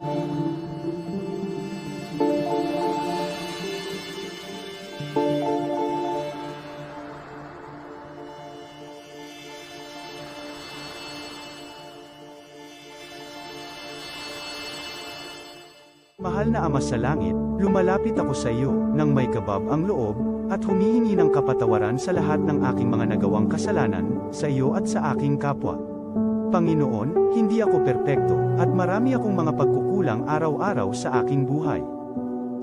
Mahal na Ama sa Langit, lumalapit ako sa iyo, nang may kabab ang loob, at humihingi ng kapatawaran sa lahat ng aking mga nagawang kasalanan, sa iyo at sa aking kapwa. Panginoon, hindi ako perpekto, at marami akong mga pagkukulang araw-araw sa aking buhay.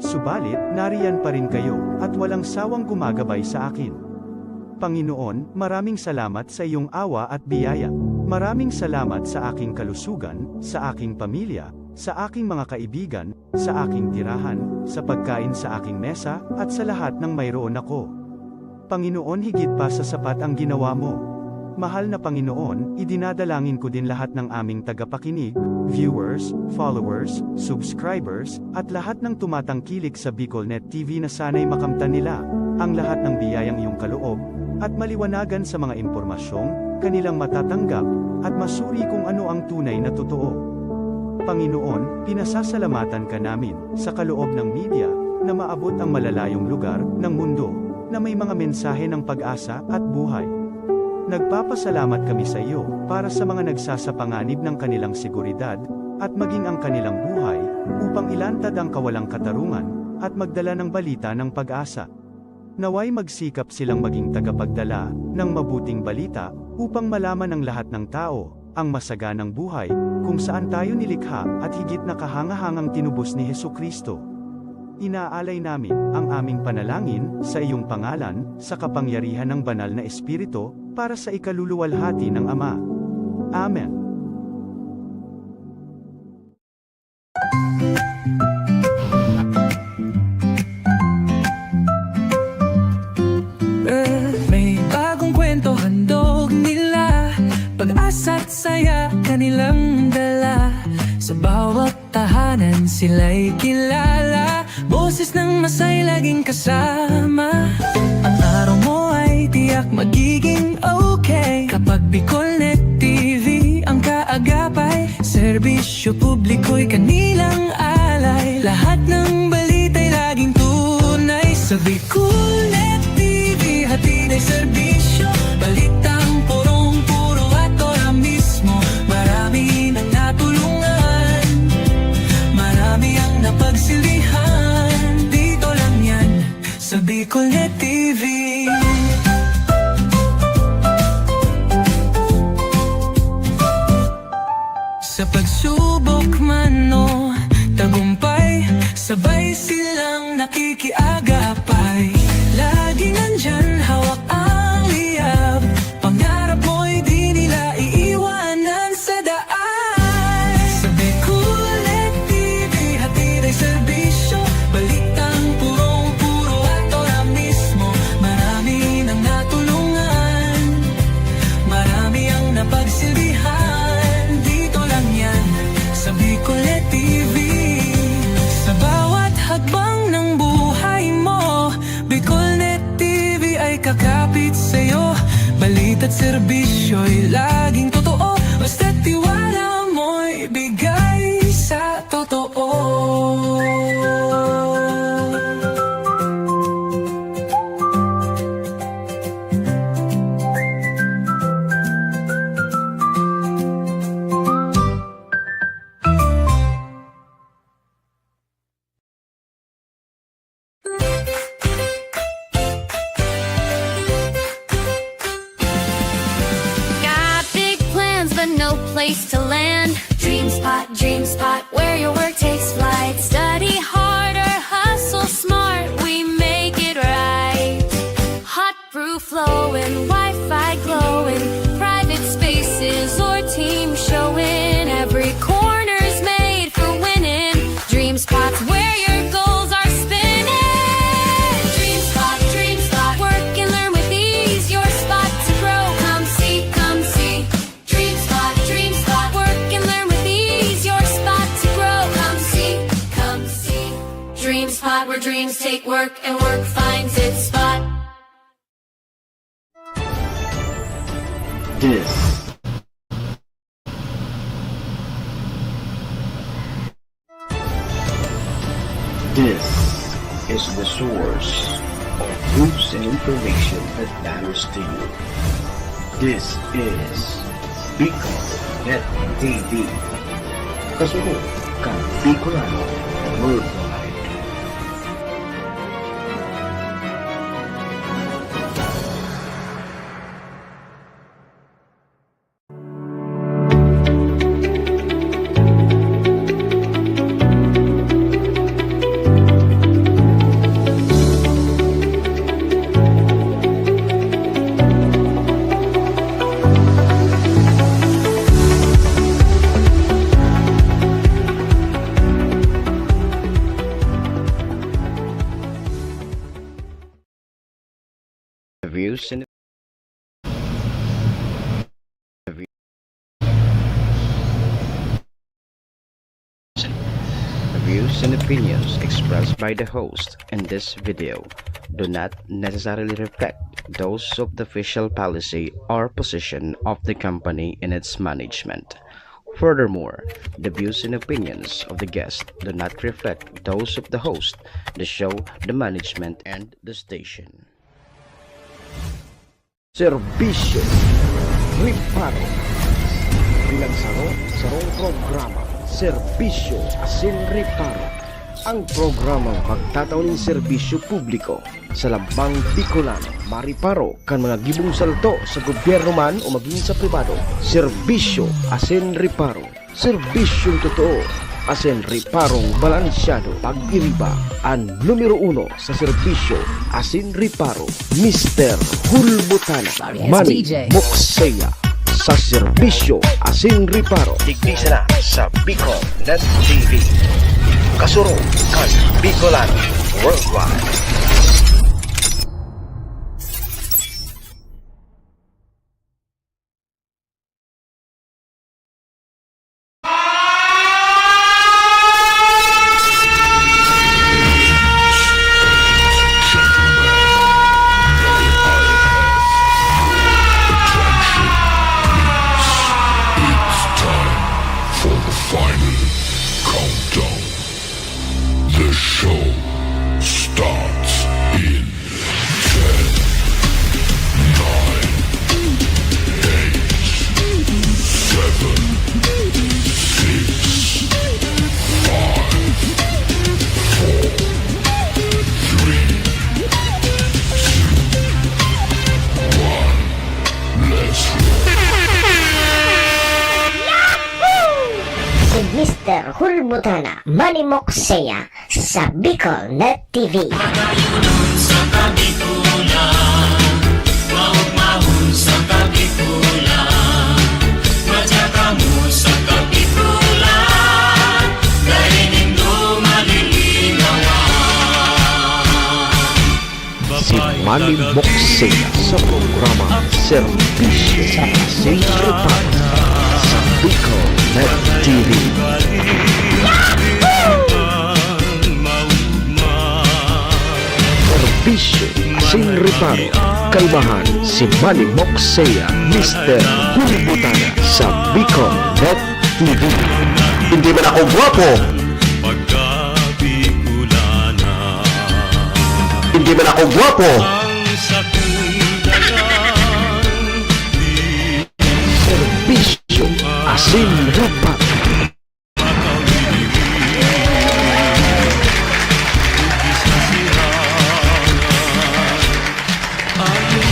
Subalit, nariyan pa rin kayo, at walang sawang gumagabay sa akin. Panginoon, maraming salamat sa iyong awa at biyaya. Maraming salamat sa aking kalusugan, sa aking pamilya, sa aking mga kaibigan, sa aking tirahan, sa pagkain sa aking mesa, at sa lahat ng mayroon ako. Panginoon, higit pa sa sapat ang ginawa mo. Mahal na Panginoon, idinadalangin ko din lahat ng aming tagapakinig, viewers, followers, subscribers, at lahat ng tumatangkilik sa BicolNet TV na sana'y makamtan nila ang lahat ng biyayang iyong kaloob, at maliwanagan sa mga impormasyong kanilang matatanggap, at masuri kung ano ang tunay na totoo. Panginoon, pinasasalamatan ka namin, sa kaloob ng media, na maabot ang malalayong lugar, ng mundo, na may mga mensahe ng pag-asa, at buhay. Nagpapasalamat kami sa iyo, para sa mga nagsasapanganib ng kanilang seguridad, at maging ang kanilang buhay, upang ilantad ang kawalang katarungan, at magdala ng balita ng pag-asa. Naway magsikap silang maging tagapagdala, ng mabuting balita, upang malaman ng lahat ng tao, ang masaganang buhay, kung saan tayo nilikha, at higit na kahangahangang tinubos ni Hesukristo. Inaalay namin, ang aming panalangin, sa iyong pangalan, sa kapangyarihan ng banal na Espiritu, para sa ikaluluwalhati ng Ama. Amen. May bagong kwento handog nila, pag-asa't saya kanilang dala. Sa bawat tahanan sila'y kilala, boses ng masay laging kasama. Ang araw mo ay tiyak magiging okay, kapag BicolNet TV ang kaagapay. Serbisyo publiko'y kanilang alay, lahat ng balita'y laging tunay. Sa BicolNet TV hatid ay serbisyo, balitang purong-puro at ora mismo. Marami nang natulungan, marami ang napagsilbihan, dito lang yan, sa BicolNet TV. Sa pagsubok man o tagumpay, sabay silang nakikiagapay. Lagi nandyan, hawak ang liyab, pangarap mo'y di nila iiwanan sa daan. Sa BicolNet TV hatid ay serbisyo, balitang purong-puro at ora mismo. Marami nang natulungan, marami ang napagsilbihan, dito lang yan, sa BicolNet TV. Sa bawat hakbang ng buhay mo, BicolNet TV ay kakapit sa'yo. Balita't serbisyo'y laging totoo, basta't tiwala mo'y bigay sa totoo. Got big plans but no place to land. Dream spot, where your work takes flight. Study harder, hustle smart, we make it right. Hot brew flowing, Wi-Fi glowing, private spaces or team showing. Every corner's made for winning. Dream spots where your goals are spinning. Dream spot, work and learn with ease. Your spot to grow, come see, come see. Dream spot, work and learn with ease. Your spot to grow, come see, come see. Dream spot, where dreams take work and work finds its spot. This This is the source of news and information that matters to you. This is Bicol Net TV. Kasunod kang Bicolano Worldwide. Views and views and opinions expressed by the host in this video do not necessarily reflect those of the official policy or position of the company and its management. Furthermore, the views and opinions of the guest do not reflect those of the host, the show, the management, and the station. Serbisyo Riparo bilang sarong programa Serbisyo Asin Riparo, ang programang magtatauning serbisyo publiko sa lambang Bicolano, mariparo kan mga gibong salto sa gobyerno man o maging sa pribado. Serbisyo Asin Riparo, serbisyong totoo asin riparong balansyado. Pag-iriba ang numero 1 sa serbisyo asin riparo, Mr. Hulbutana Manny Moxeya sa serbisyo asin riparo. Tignisa na sa Bicol Net TV. Kasuro kan Bicolano Worldwide. Final countdown. The show starts in 10, 9, 8, 7, 6, 5, 4, 3, 2, 1. Let's roll. Si Mr. Hulbutana Manny Moxeya sa Bicol Net TV. Si Manny Moxeya sa programa Serbisyo Asin Riparo sa Bicol Net TV. Serbisyo Asin Riparo, kaibahan si Manny Moxeya, Mr. Hulbutana sa Bicol Net TV. Hindi man ako gwapo, hindi man ako gwapo, serbisyo asin riparo.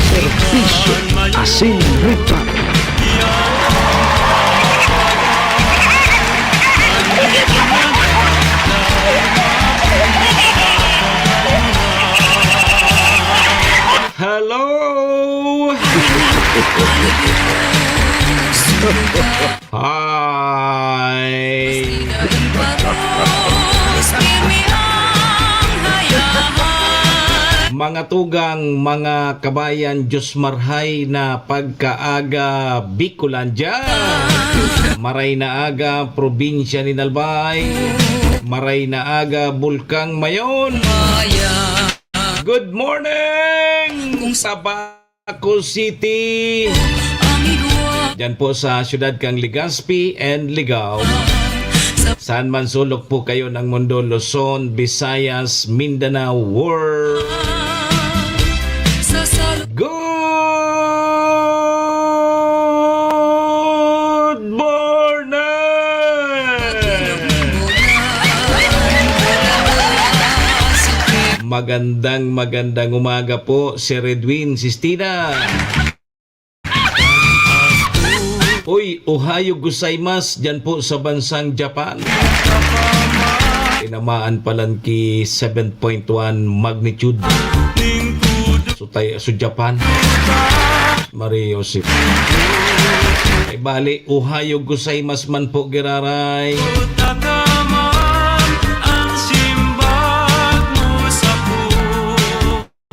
Serbisyo asin riparo. Hello! Hi! Mga tugang, mga kabayan, Diyos marhay na pagkaaga Bicolandia. Maray na aga, probinsya ni Nalbay. Maray na aga, Bulkang Mayon. Good morning! Tabaco City. Diyan po sa siyudad kang Legazpi and Ligao. Saan man sulok po kayo ng mundo, Luzon, Visayas, Mindanao, World. Good morning! Magandang umaga po, si Redwin Sistina. Uy, ohayo gozaimasu dyan po sa bansang Japan. Tinamaan palanki 7.1 magnitude. So Japan. Mario Joseph. Ay bali, ohayo gozaimasu man po giraray.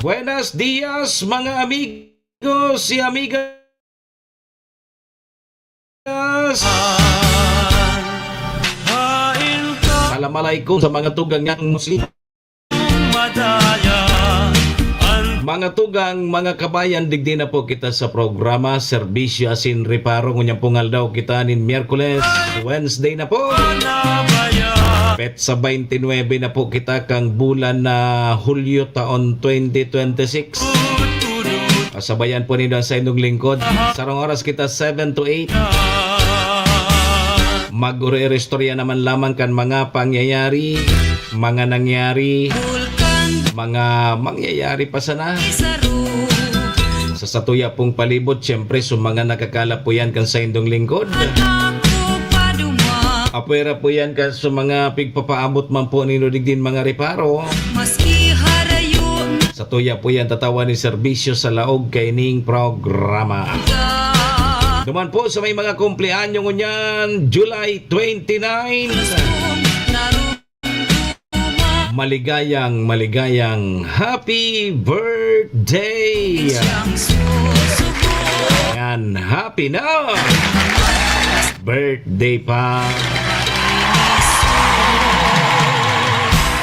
Buenos dias mga amigos y amigas. Assalamualaikum sa mga tugang ng Muslim. Mga tugang, mga kabayan, digdi na po kita sa programa Serbisyo Asin Reparo. Ngunyang pungal daw kita nin Miyerkules, Wednesday na po. Petsa 29 na po kita kang bulan na Hulyo taon 2026. Kasabayan po nito sa inyong lingkod. Sarong oras kita 7 to 8. Mag-re-restorya naman lamang kan mga pangyayari, mga nangyari, mga mangyayari pa sana. Sa satuya pong palibot, syempre sa mga nakakala po yan kan sa inyong lingkod. Apwera po yan kan sa mga pigpapaabot man po nino digdin mga reparo. Sa tuya po yan tatawa ni serbisyo sa laog kaining programa. Duman po sa may mga kumpleanyo ngunyan, July 29. Maligayang happy birthday! Yan, happy na! Birthday pa!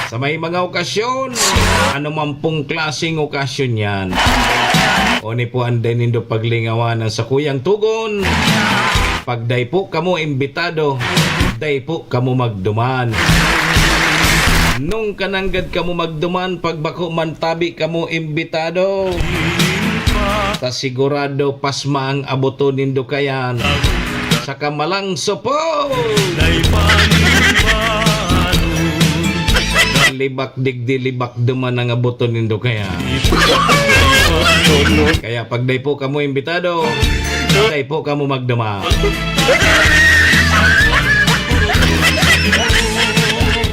Sa may mga okasyon, ano man pong klaseng okasyon yan. O ni po anday nindo paglingawan sa kuyang tugon. Pagday po kamo imbitado, day po kamo magduman. Nung kananggad kamo magduman, pagbako man tabi kamo imbitado. Ta sigurado pasma ang aboto nindo kayan. Sa kamalang sopo. Libak digdi libak duman ang aboto nindo kaya. Kaya pagday po kamo imbitado, day po kamo magduma.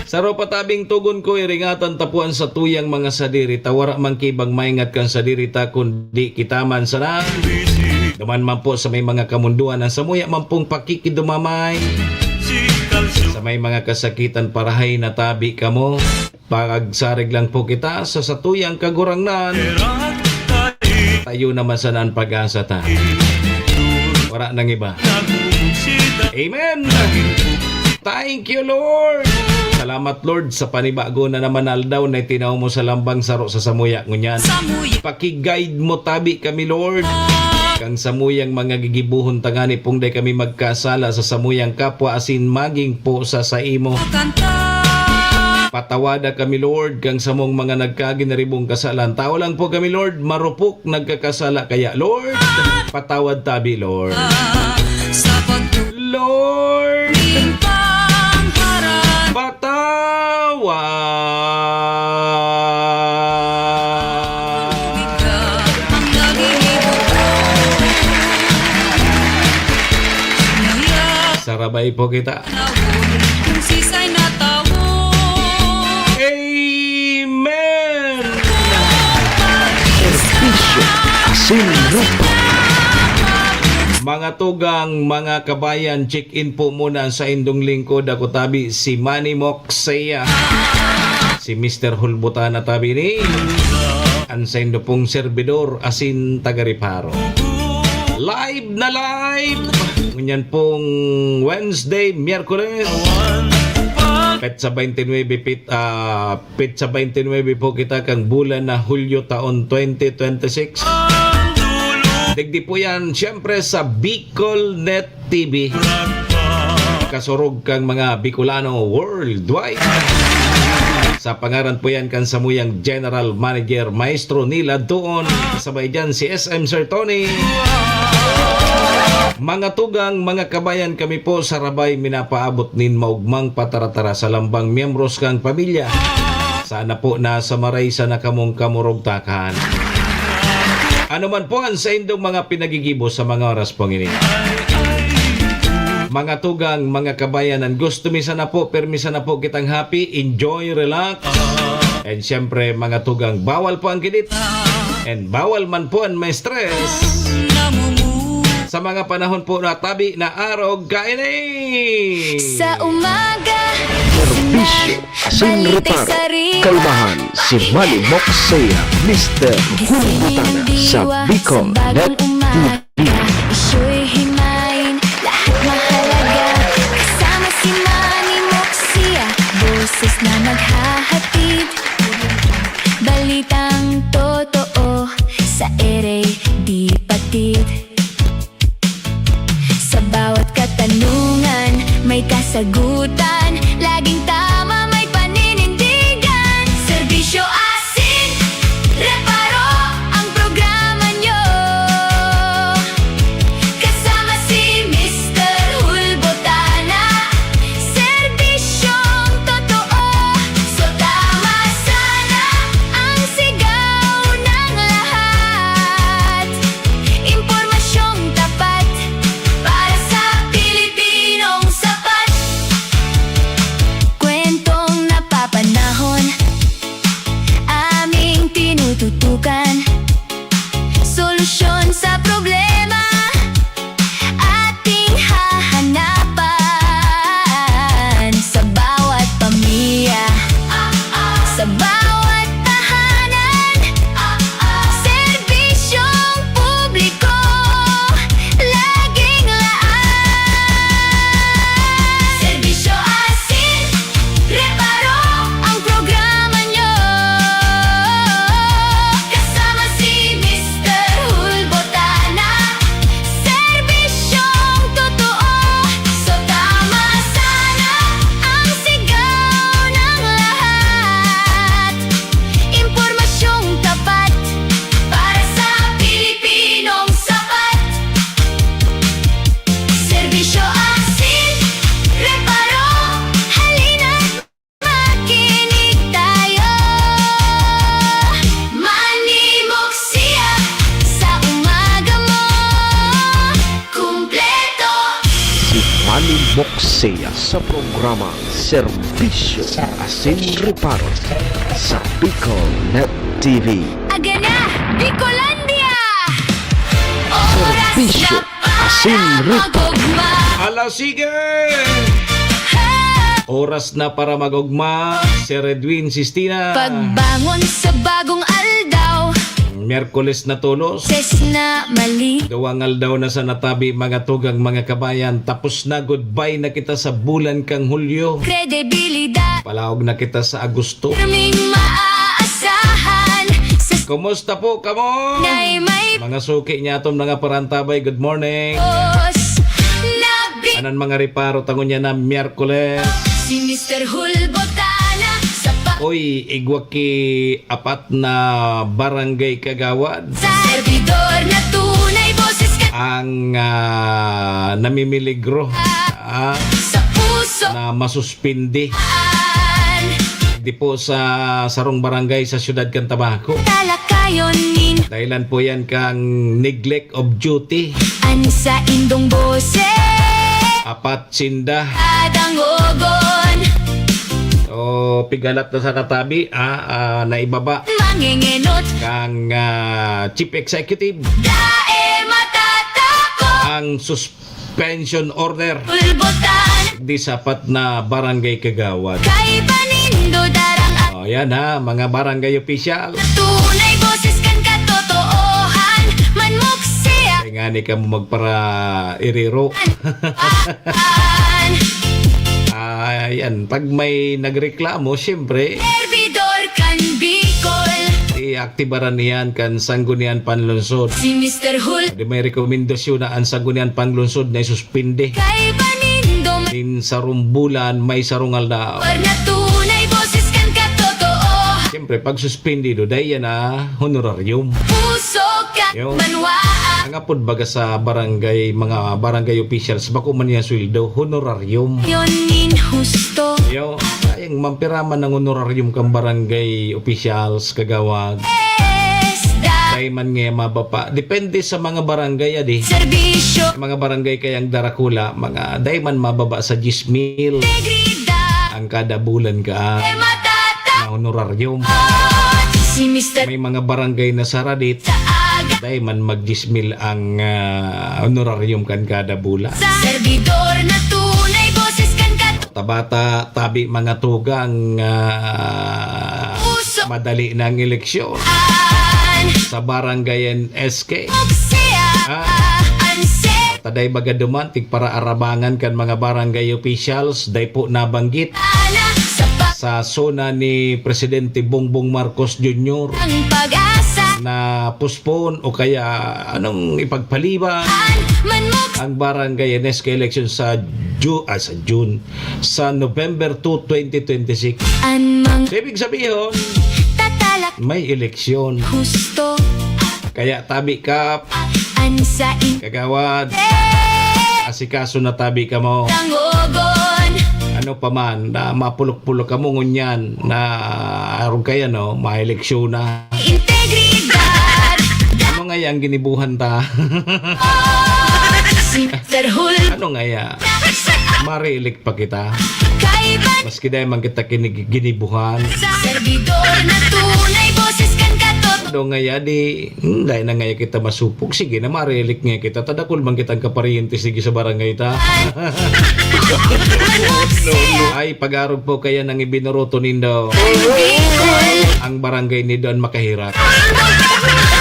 Saro patabing tugon ko iringatan tapuan sa tuyang mga sadiri. Tawara man kibang maingat kan sadiri ta kundi kitaman sana. Duman man po sa may mga kamunduan ang samuya man pong pakikidumamay. Sa may mga kasakitan parahay na tabi kamo. Pagsarig lang po kita sa satuyang kagurangnan. Tayo naman sanaan pag-asa ta. Wala nang iba. Amen! Thank you, Lord! Salamat, Lord, sa panibago na naman aldaw na itinaw mo sa lambang saro sa samuya ngunyan. Paki-guide mo tabi kami, Lord. Kang samuyang mga gigibuhon tangani pong day kami magkasala sa samuyang kapwa asin maging po sa imo. Patawada kami, Lord, kang samong mga nagkaginaribong kasalan. Tao lang po kami, Lord, marupok nagkakasala. Kaya, Lord, patawad tabi, Lord. Lord, patawad. Sarabay po kita. Amen! Serbisyo Asin Reparo. Mga tugang, mga kabayan, check-in po muna sa indong lingkod. Ako tabi si Manny Moxea. Si Mr. Hulbutan na tabi ni ang sa indo pong servidor asin taga-reparo. Live na live! Ngunyan pong Wednesday, Miyerkules. Petsa 29 po kita kang bulan na Hulyo taon 2026. Digdi po yan siyempre sa Bicol Net TV. kasurog kang mga Bicolano worldwide. Sa pangaran po yan kan samuyang General Manager Maestro Nila doon. Kasabay dyan si SM Sir Tony. Mga tugang, mga kabayan, kami po sa Rabay minapaabot nin maugmang pataratara sa lambang miyembros kang pamilya. Sana po nasa maray sa nakamong kamurugtakan. Ano man po ang sa indong mga pinagigibo sa mga oras pong ini. Mga tugang, mga kabayanan, gusto misa na po, permisa na po kitang happy, enjoy, relax. And syempre mga tugang, bawal po ang kinit. And bawal man po ang may stress. Sa mga panahon po na tabi na araw, kainin! Sa umaga, Serbisyo, asin reparo, kalmahan, si Manny Moxea, Mr. Hulbutana sa Bicol Net TV. Isyo'y himayin, lahat mahalaga. Kasama si Manny Moxea, boses na maghahatid. Balitang totoo, sa ere di patid. Sa bawat katanungan, may kasagutan. Laging tama, may paninindigan. Serbisyo asin, reparo ang programa nyo. Kasama si Mr. Hulbutana, serbisyong totoo. So tama sana ang sigaw ng lahat. Impormasyong tapat para sa Pilipinong sapat. Kwentong napapanahon, aming tinututukan. Solusyon sa problema, ating hahanapan. Sa bawat pamilya, sa bawat tahanan, serbisyong publiko, laging laan. Serbisyo asin, reparo ang programa nyo. Kasama si Mr. Hulbutana, serbisyong totoo. So tama sana ang sigaw ng lahat. Impormasyong tapat para sa Pilipinong sapat. Serbisyo asin, reparo, halina't makinig tayo. Manny Moxea, sa umaga mo, kumpleto. Si Manny Moxea sa programa Serbisyo, asin reparo sa Bicol Net TV. Aga na, Bicolandia! Oras Serbisyo, na asin para reparo. magugma. Ala, sige! Oras na para magugma si Redwin Sistina. Pagbangon sa bagong aldaw, Miyerkules na tulos. ses na mali. Gawangal daw na sa natabi mga tugang mga kabayan. Tapos na, goodbye na kita sa bulan kang Hulyo. Kredibilidad, Palawag na kita sa Agosto. kaming maaasahan. Sa Kumusta po kamo? sanay may Mga suki niya itong mga parantabay, good morning. pos. Nabi Anan mga reparo tangon niya na Miyerkules. si Mr. Hulbutana, sa Oy, igwaki apat na barangay kagawad. servidor na tunay, boses ka Ang namimiligro sa puso. na masuspindi. Di po sa sarong barangay sa siyudad kan Tabaco. Talakayon nin Dahilan po yan kang neglect of duty. sa indong boses. Apat sinda. Adang ogon, O pigalat na sa katabi, naibaba mangingenot, kang chief executive dae matatako. ang suspension order Hulbutan, di sapat na barangay kagawad. kay panindo darang at O yan ha, mga barangay official. tunay, boses kan katotohan. Manmuksea Kaya nga ni ka mo magpara iriro. an Ayan, pag may nagreklamo, siyempre, servidor kan Bicol. i-aktibaran niyan kan sanggunian panlunsod. Si Mr. Hul Di may rekomendasyon na ang sanggunian panlunsod na isuspinde. kay panindo Din sarong bulan, may sarungal daw. Na tunay boses kan katotoo. Siyempre, pag suspendido, dahil yan honorarium. Puso ka Yo. manwaa. Ang apod baga sa barangay, mga barangay officials, bako man yan sweldo, honorarium. Yun inhusto. Yo, ayang mampiraman ng honorarium kang barangay officials, kagawad. Esda. Kay man nga mababa. Depende sa mga barangay, adi. Serbisyo. Mga barangay kayang Darakula, mga dayman mababa sa 10,000 Integridad. ang kada bulan ka Matata. na honorarium. Si Mr. May mga barangay na sa Radit, Aga. dayman mag 10,000 ang honorarium kan kada bulan. Servidor na tunay boses kan katotoo. Tabata, tabi mga tugang Puso. madali ng eleksyon sa barangay SK. Siya. Anse. Taday baga dumantik para arabangan kan mga barangay officials, day po nabanggit Ana. Sa sa zona ni Presidente Bongbong Marcos Jr. ang pag-asa. na postpone o kaya anong ipagpaliban Manmok. ang barangay NSK election sa June sa November 2, 2026. Anmang So, ibig sabihin, tatalak. may eleksyon. Husto. Kaya tabi ka, Ansain. kagawad, asikaso na tabi ka mo. Tangogon. Ano pa man, na mapulok-pulok ka mo ngunyan na aron kaya no, ma-eleksyon na. Integridad. Ano nga ang ginibuhan ta? Si Terhul. Ano nga ya? Ma-re-elect pa kita. Kaiban. Maski dahil man kita ginibuhan. Servidor na tunay boses kan katotoo. Ano nga ya di, dahil na nga ya kita masupog. Sige na, ma-re-elect nga kita. Tadakul man kitang kapariente sige sa barangay ta. Manmok siya. Ay, pag-arog po kaya nang ibinuroto nindo. Bicol. Ang barangay ni Don makahirap.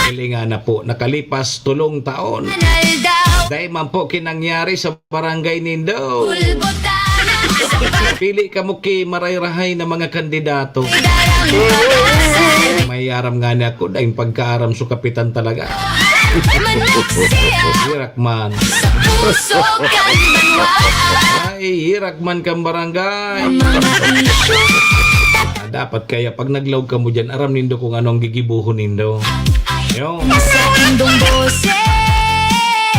Kailingan na po, nakalipas 3 taon. Anal daw. Dahil man po kinangyari sa barangay nindo. Pulbotana. Pili ka mo ki maray-rahay na mga kandidato. Darang pag-asa. May aram nga na ako dahil pagkaaram sa kapitan talaga. Manmok siya. Hirak man. Puso kan manwaa. Ay, hirak man kang barangay. Mga isyo. Dapat kaya pag naglawg ka mo dyan, aram nindo kung anong gigibuhon nindo. Yo. Sa indong boses.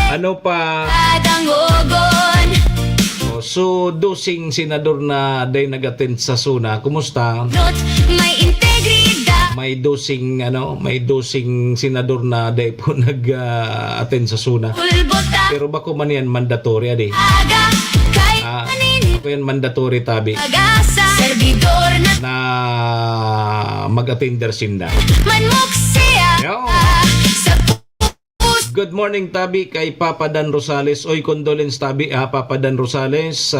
Ano pa? Tangogon. So, dosing senador na day nag-attend sa SUNA. Kumusta? Not may integridad. May dosing senador na day po nag-attend sa SUNA. Pulbotana. Pero bako man yan mandatory adi. Aga. Kay kanin. Ako yan mandatory tabi Pag-asa. Servidor na na mag-attender sinda. manmok siya. Yo. Sa Good morning tabi kay Papa Dan Rosales. Oy, condolence tabi Papa Dan Rosales.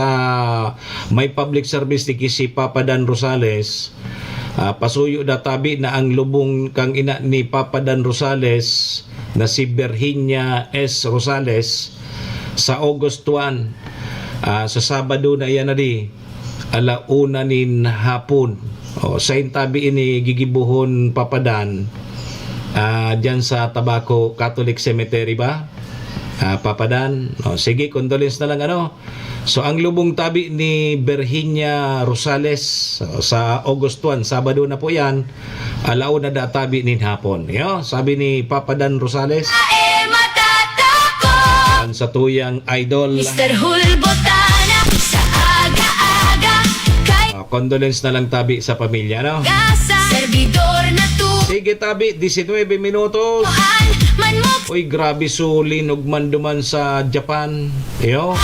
May public service ni si Papa Dan Rosales. Pasuyo da tabi na ang lubong kang ina ni Papa Dan Rosales na si Virginia S. Rosales sa August 1. Sa Sabado na yan na di. 1:00 nin hapon. Sa intabi ini gigibuhon Papa Dan. Diyan sa Tabaco Catholic Cemetery ba? Papadan. Sige, condolence na lang ano. So ang lubong tabi ni Virginia Rosales sa August 1, Sabado na po yan. 1:00 da tabi nin hapon. Yo, sabi ni Papadan Rosales matatako. sa tuyang idol. Mr. Hulbotana. Sa aga-aga. Kay Condolence na lang tabi sa pamilya no. gasa. Servidor na Sige tabi, 19 minutos. tuan. Manmok. Uy, grabe sulin ug manduman sa Japan. Yo.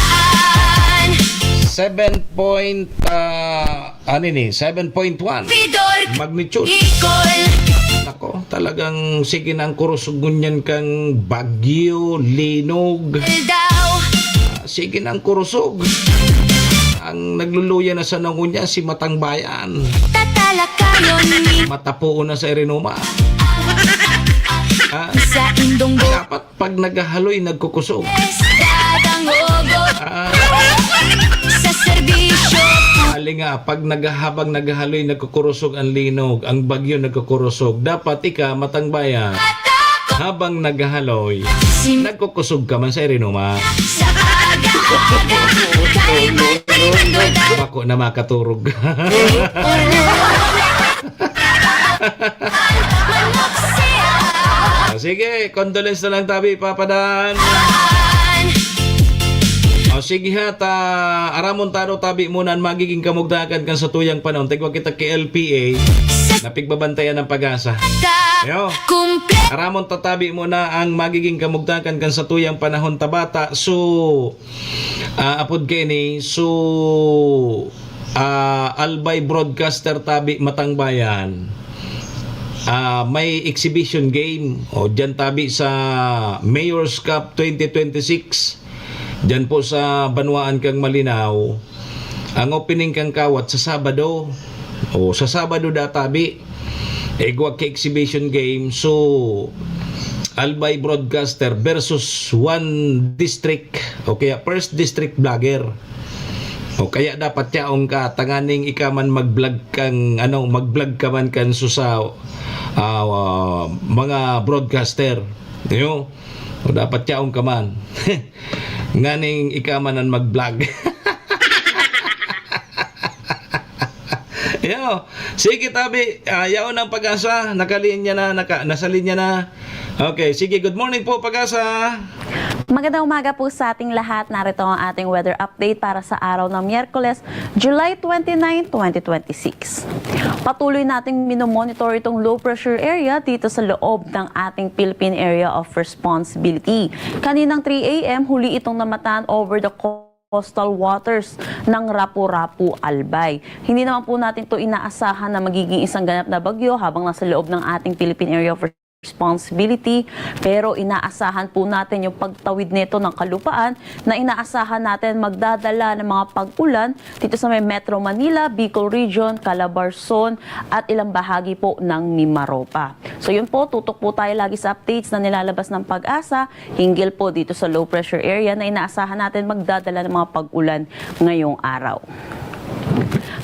7.1 Vidor. magnitude. Bicol. Nako, talagang sige na ang kurusugon yan kang bagyo, linog. Daw. Sige na ang kurusog. Ang nagluluya na sa nangunya si Matang Bayan. Tatalakayon ni Matapuon na sa Erinoma. sa indong Dapat pag naghahaloy, nagkukusog. Dadang ogo. Sa serbisyo. Ali nga, pag habang naghahaloy, nagkukurusog ang linog, ang bagyo nagkukurusog. Dapat ika, Matang Bayan, habang naghahaloy, Sim nagkukusog ka man sa Erinoma. sa aga kahit maliit or dahil Ako na makaturog. manok siya. Sige, condolence na lang tabi, Papadan. O sige ha, aramon taro tabi muna ang magiging kamugdakan kan sa tuyang panahon. Tigwag kita kay LPA na pigbabantayan ng pag-asa. Yo. Kumple Aramon tatabi mo na ang magiging kamugtakan kan sa tuyang panahon tabata. So, apod kini, so, Albay Broadcaster tabi Matang Bayan. May exhibition game. O, dyan tabi sa Mayor's Cup 2026. Dyan po sa Banwaan kang Malinaw. Ang opening kang kawat sa Sabado. O, sa Sabado databi. Egwag ka exhibition game. So, Albay Broadcaster versus one district. O kaya first district vlogger. O kaya dapat yaong ka tanganing ikaman mag-vlog kang mag-vlog ka man kan so sa mga broadcaster. Yo. O dapat yaong ka man. Nganing ikaman ang mag-vlog. Yo, sige tabi, yaon ang Pag-asa, nakalinya na, nasa linya na. Okay, sige, good morning po Pag-asa. Magandang umaga po sa ating lahat. Narito ang ating weather update para sa araw ng Miyerkules, July 29, 2026. Patuloy nating minomonitor itong low pressure area dito sa loob ng ating Philippine Area of Responsibility. Kaninang 3 a.m. huli itong namataan over the coastal waters ng Rapu-Rapu, Albay. Hindi naman po natin ito inaasahan na magiging isang ganap na bagyo habang nasa loob ng ating Philippine Area of Responsibility, pero inaasahan po natin yung pagtawid nito ng kalupaan na inaasahan natin magdadala ng mga pag-ulan dito sa may Metro Manila, Bicol Region, Calabarzon at ilang bahagi po ng Mimaropa. So yun po, tutok po tayo lagi sa updates na nilalabas ng Pag-asa hinggil po dito sa low pressure area na inaasahan natin magdadala ng mga pag-ulan ngayong araw.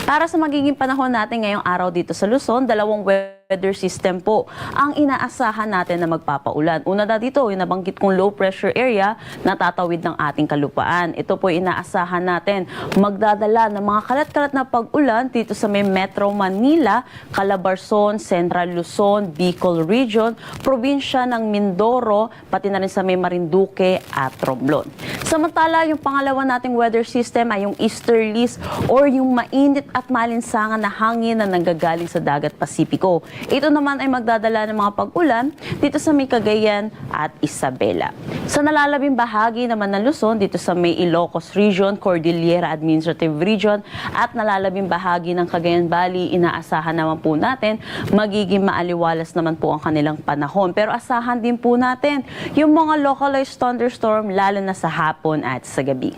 Para sa magiging panahon natin ngayong araw dito sa Luzon, dalawang weather system po ang inaasahan natin na magpapaulan. Una na dito, yung nabanggit kong low pressure area na tatawid ng ating kalupaan. Ito po inaasahan natin magdadala ng mga kalat-kalat na pag-ulan dito sa may Metro Manila, Calabarzon, Central Luzon, Bicol Region, probinsya ng Mindoro, pati na rin sa may Marinduque at Romblon. Samantala, yung pangalawa nating weather system ay yung easterlies or yung mainit at malinsangan na hangin na nanggagaling sa dagat Pasipiko. Ito naman ay magdadala ng mga pag-ulan dito sa may Cagayan at Isabela. Sa nalalabing bahagi naman ng Luzon, dito sa may Ilocos Region, Cordillera Administrative Region at nalalabing bahagi ng Cagayan Valley, inaasahan naman po natin magiging maaliwalas naman po ang kanilang panahon. Pero asahan din po natin yung mga localized thunderstorm lalo na sa hapon at sa gabi.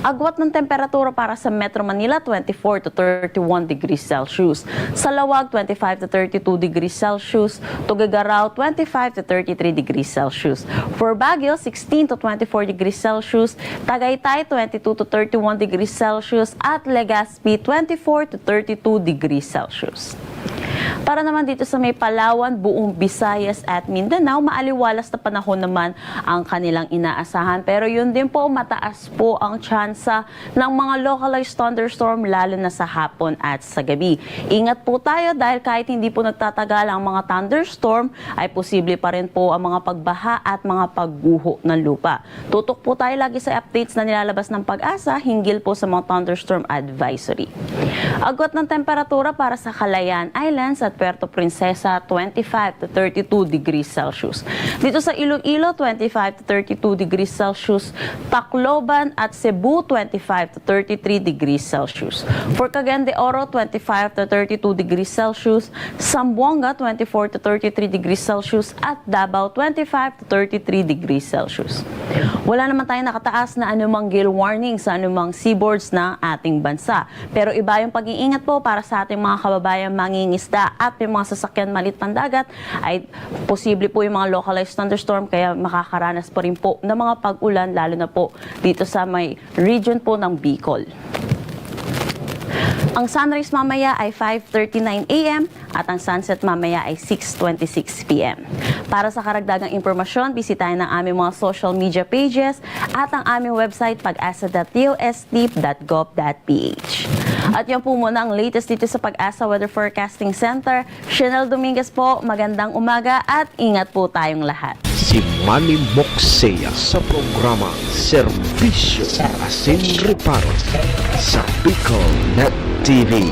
Agwat ng temperatura para sa Metro Manila, 24 to 31 degrees Celsius. Sa Lawag, 25 to 32 degrees Celsius. Tuguegarao, 25 to 33 degrees Celsius. For Baguio, 16 to 24 degrees Celsius. Tagaytay, 22 to 31 degrees Celsius. At Legazpi, 24 to 32 degrees Celsius. Para naman dito sa may Palawan, buong Visayas at Mindanao, maaliwalas na panahon naman ang kanilang inaasahan. Pero yun din po, mataas po ang tsansa ng mga localized thunderstorm lalo na sa hapon at sa gabi. Ingat po tayo dahil kahit hindi po nagtatagal ang mga thunderstorm, ay posible pa rin po ang mga pagbaha at mga pagguho ng lupa. Tutok po tayo lagi sa updates na nilalabas ng Pag-asa hinggil po sa mga thunderstorm advisory. Agwat ng temperatura para sa Calayan Islands at Puerto Princesa, 25 to 32 degrees Celsius. Dito sa Iloilo, 25 to 32 degrees Celsius. Tacloban at Cebu, 25 to 33 degrees Celsius. For Cagayan de Oro, 25 to 32 degrees Celsius. Zamboanga, 24 to 33 degrees Celsius. At Davao, 25 to 33 degrees Celsius. Wala naman tayong nakataas na anumang gale warning sa anumang seaboards ng ating bansa. Pero iba yung pag-iingat po para sa ating mga kababayang mangingisda at may mga sasakyan malit pandagat, ay posible po yung mga localized thunderstorm kaya makakaranas pa rin po ng mga pag-ulan lalo na po dito sa may region po ng Bicol. Ang sunrise mamaya ay 5:39 a.m. at ang sunset mamaya ay 6:26 p.m. Para sa karagdagang impormasyon, bisitahin ang aming mga social media pages at ang aming website pag-asa.usd.gov.ph. At yan po muna ang latest dito sa Pag-asa Weather Forecasting Center. Chanel Dominguez po, magandang umaga at ingat po tayong lahat. Si Manny Moxea sa programa Serbisyo Asin Reparo sa Bicol Net TV.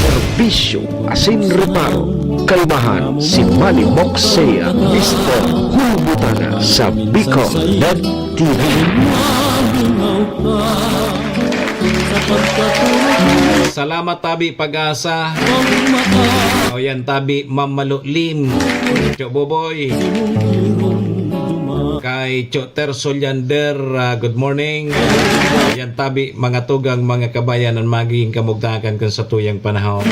Serbisyo Asin Reparo. Kalmahan si Manny Moxea, Mr. Hulbutana sa Bicol Net TV. Salamat Tabi Pag-asa. O yan Tabi Mamalo Lim. Cho Boboy. Kay Cho Tersolyander, good morning. Yan Tabi mga tugang mga kabayan ang magiging kamugtakan kan sa tuyang panahon.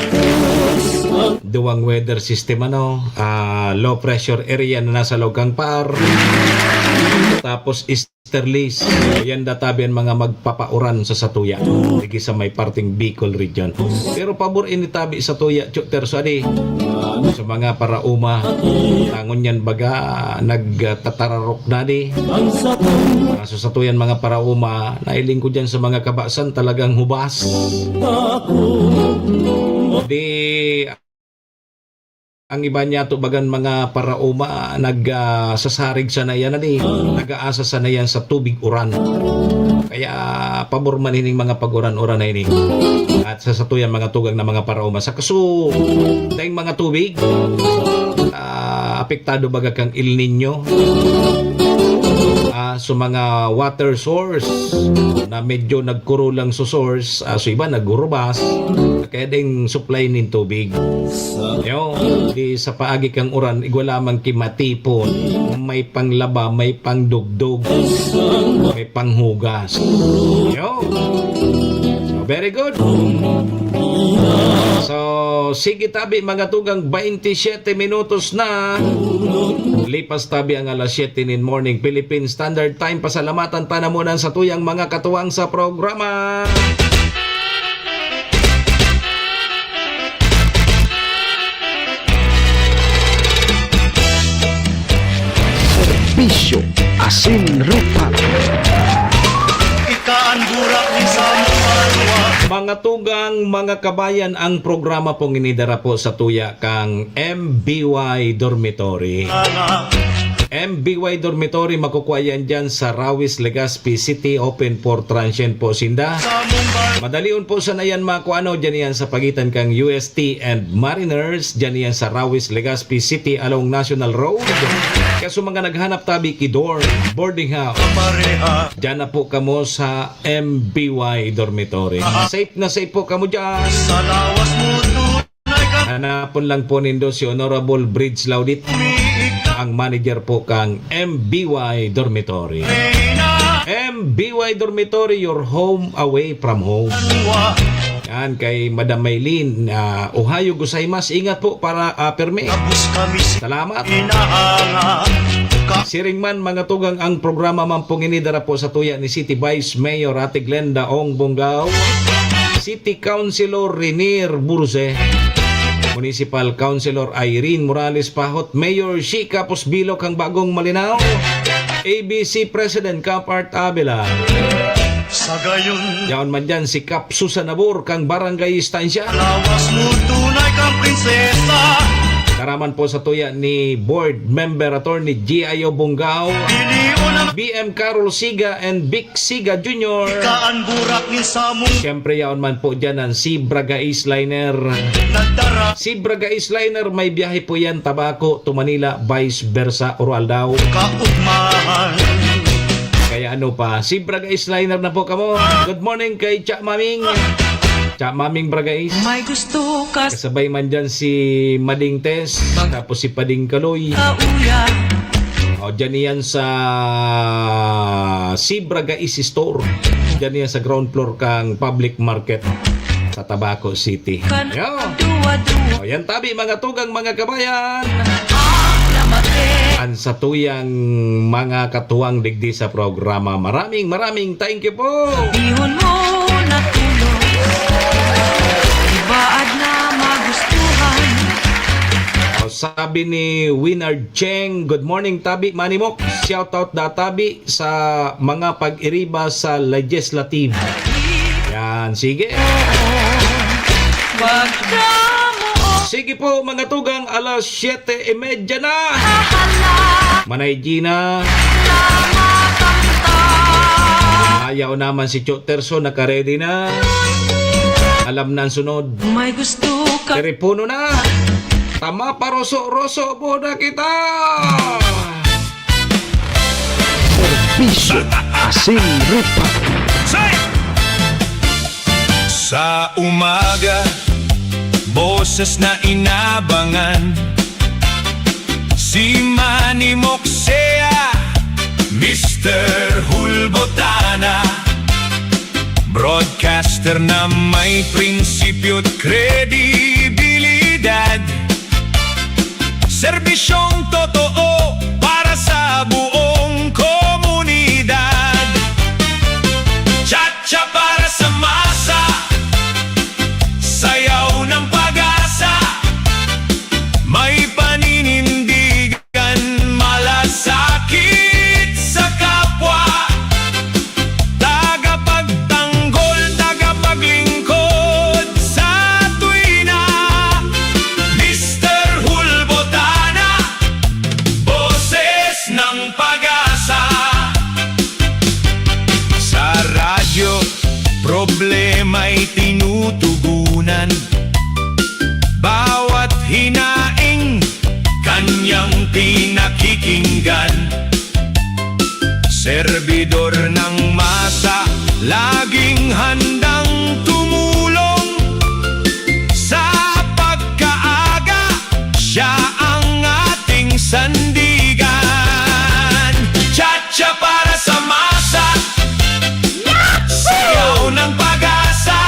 Duwang weather system low pressure area na nasa Logang Par. Tapos easterlies. Yan databi ang mga magpapauran sa Satuya. Lagi sa may parting Bicol region. Pero pabor initabi sa Tuya, Tersuadi. Sa mga parauma. Tangon yan baga nagtatararok na di. So sa Tuyan mga parauma, nailing ko dyan sa mga kabasan talagang hubas. Di ang iba niya to bagan mga parauma nagsasarig sa nayan nag-aasa sa nayan sa tubig uran. Kaya pabor man hining mga pag-uran-uran na ini. At sa satuyan mga tugang na mga parauma sa kaso dahil mga tubig apektado baga kang El Nino. So mga water source na medyo nagkurulang sa source, so iba nagurubas kaya ding supply ng tubig. Yo, di sa paagi kang uran igwa lamang kimatipon, may panglaba, may pangdugdog, may panghugas. Yo. So very good. So sige Tabi mga tugang 27 minutos na. Lipas Tabi ang alas 7 in morning Philippine Standard Time. Pasalamatan tanamunan sa tuyang mga katuwang sa programa. Serbisyo Asin Reparo. Mga tugang, mga kabayan, ang programa pong inidara po sa tuya kang MBY Dormitory. MBY Dormitory makukuha yan dyan sa Rawis, Legazpi City, open for transient po sinda. Madalion po sa nayan makuano dyan yan sa pagitan kang UST and Mariners, dyan yan sa Rawis, Legazpi City along National Road. Kaso mga naghanap Tabi Kidor, boarding house, dyan na po kamo sa MBY Dormitory. Safe na safe po kamo dyan. Hanapon lang po nindo si Honorable Bridge Laudit, ang manager po kang MBY Dormitory. MBY Dormitory, your home away from home. Yan kay Madam Maylin, Ohayo gozaimasu. Ingat po para perme. Salamat. Siringman mga tugang, ang programa mampong inidara po sa tuya ni City Vice Mayor Ate Glenda Ong Bongao, City Councilor Renier Burze, Municipal Councilor Irene Morales Pahot, Mayor Shika Posbilok ang Bagong Malinaw, ABC President Capart Abela, yaon man dyan si Kap Susanabur kang Barangay Estancia, karaman po sa tuya ni Board Member Attorney G.I.O. Bongao, BM Carol Siga and Vic Siga Jr. Siyempre yaon man po dyan ang si Braga Isliner. Si Braga Isliner may biyahe po yan Tabaco to Manila, vice versa Urualdao. Kaya ano pa, si Braga Isliner na po kamo. Good morning kay Cha Maming. Cha Maming Bragais. May gusto ka Kasabay man dyan si Mading Tess, tapos si Pading Kaloy. uya. O, dyan yan sa si Bragais Store. Dyan yan sa ground floor kang public market sa Tabaco City. Yo. Dua-dua O, yan Tabi mga tugang mga kabayan. lamate. ang satuyang mga katuwang digdi sa programa. Maraming thank you po. Ihon mo na tulog, ibaad na magustuhan. Sabi ni Winard Cheng, good morning Tabi Manimok. Shout out da Tabi sa mga pag-iriba sa legislative. Yan, sige. Pagka mo Sige po mga tugang, alas 7:30 na. Manay Gina. Ayaw naman si Cho Terso, naka-ready na. Alam na ang sunod. may gusto ka. Telepono na. Tama pa roso po na kita. Serbisyo Asin Reparo. Sa umaga, boses na inabangan. Si Manny Moxea, Mr. Hulbotana, broadcaster na may prinsipyo at kredibilidad. Serbisyong totoo para sa buong komunidad. Chacha para sa masa, sayaw ng pag-asa, may paninindigan, malasakit sa kapwa, tagapagtanggol, tagapaglingkod sa tuwina. Mr. Hulbotana, boses ng pag-asa. Sa radyo, problema'y tinutugunan. Bawat hinaing kanyang pinakikinggan. Servidor ng masa, laging handang tumulong. Sa pagkaaga, siya ang ating sandigan. Chacha para sa masa, sayaw ng pag-asa,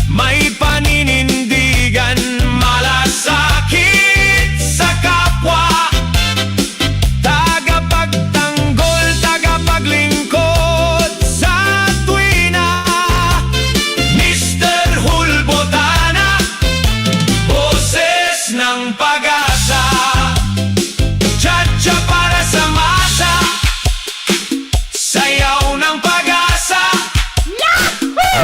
may paninindigan, malasakit sa kapwa, tagapagtanggol, tagapaglingkod sa tuwina. Mr. Hulbotana, boses ng pag-asa. Chacha para sa masa, sayaw ng pag-asa,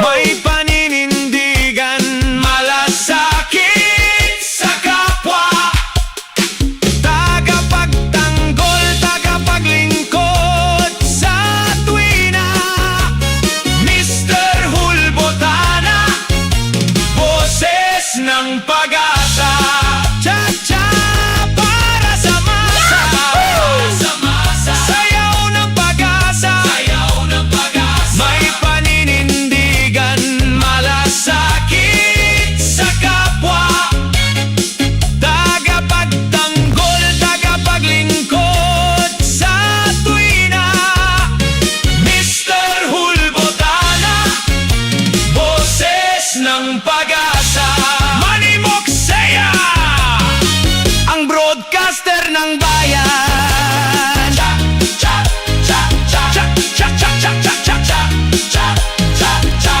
may paninindigan, malasakit sa kapwa, tagapagtanggol, tagapaglingkod sa tuwina. Mr. Hulbotana, boses ng pag-asa. Cha-cha para sa masa, sayaw ng pag-asa, may paninindigan, malasakit sa kapwa, tagapagtanggol, tagapaglingkod sa tuwina. Mr. Hulbotana, boses ng pag-asa. Manny Moxea, ang broadcaster ng bayan. Cha cha cha cha cha cha cha cha cha cha cha cha cha.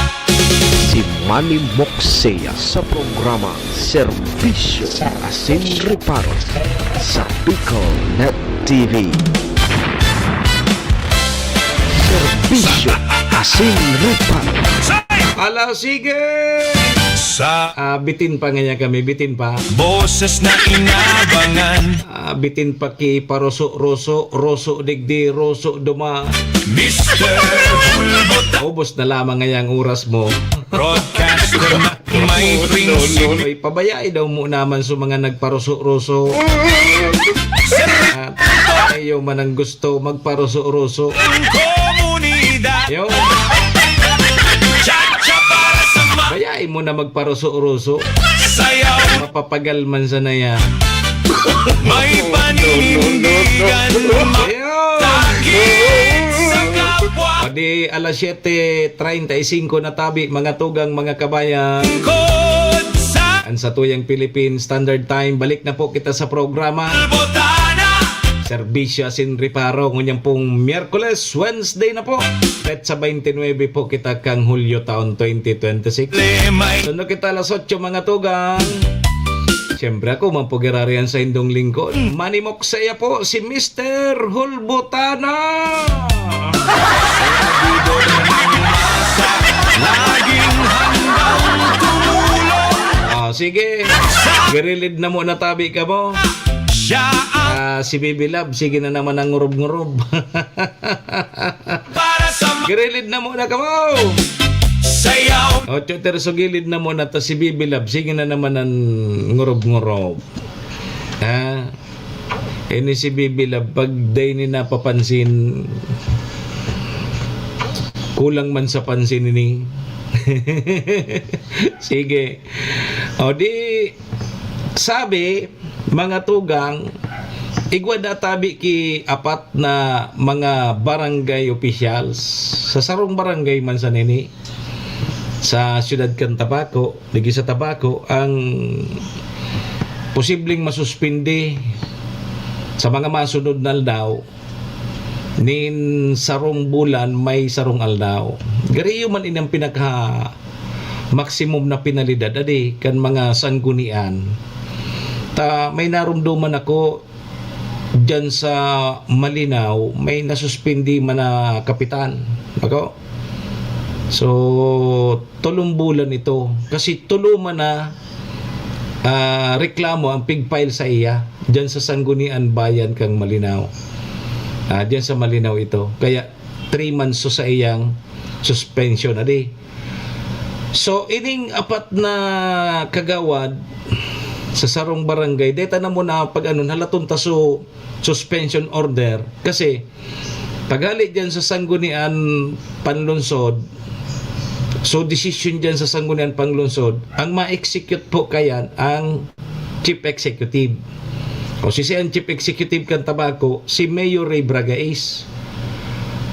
Si Manny Moxea sa programa Serbisyo Asin Reparo sa Bicol Net TV. Serbisyo Asin Reparo. Ala, sige. Sa Bitin pa nga kami, bitin pa. boses na inabangan, Bitin pa ki paroso-roso, roso digdi, roso duma. Mr. Hulbotana, Ubos na lamang ngayang oras mo. broadcaster na may prinsipyo. Ay, pabayai daw mo naman sa mga nagparoso-roso. At ayaw man ang gusto magparoso-roso. Komunidad, Yo, chacha para sa bayai mo na magparoso-roso. sayaw, Mapapagal man sa naya. may paninindigan, Yo! malasakit sa kapwa, Padi alas 7:35 na Tabi, mga tugang, mga kabayan. kod sa Ang sa tuyang Philippine Standard Time, balik na po kita sa programa. Hulbotana, Serbisyo asin reparo ngunyang pong Miyerkules, Wednesday na po. Petsa 29 po kita kang Hulyo taon 2026. Sundo kita alas 8 mga tugang. Siyempre ako mampugirarian sa indong lingkod. Manimok saya po si Mr. Hulbutana. Laging handang tumulong. Sige, girilid na mo na tabi ka mo. Siya ang Si Baby Love, sige na naman ang ngurob-ngurob. para sa Girilid na muna ka mo. sayaw. O, Choter, so gilid na muna ta si Baby Love, sige na naman ang ngurob-ngurob. Ini si Baby Love, pag day ni napapansin, kulang man sa pansin ni. Sige. O di, sabi, mga tugang, igwada tabi ki apat na mga barangay officials sa sarong barangay man sa nini sa siyudad kan Tabaco, ligi sa Tabaco, ang posibleng masuspindi sa mga masunod na aldaw nin sarong bulan may sarong aldaw. Gariyo man inang pinaka maximum na penalidad adi kan mga sanggunian. May narumduman ako dyan sa Malinaw, may nasuspindi man na kapitan. Ako? So, 3 bulan ito. Kasi tuluman na reklamo ang pigfile sa iya dyan sa Sanggunian Bayan kang Malinaw. Dyan sa Malinaw ito. Kaya 3 months so sa iyang suspension. Adi. So, ining apat na kagawad sa sarong barangay, deta na muna pag halaton taso suspension order kasi paghalit dyan sa Sanggunian Panlunsod, so decision dyan sa Sanggunian Panlunsod, ang ma-execute po kayan ang Chief Executive. O si ang Chief Executive kan Tabaco, si Mayor Ray Bragais.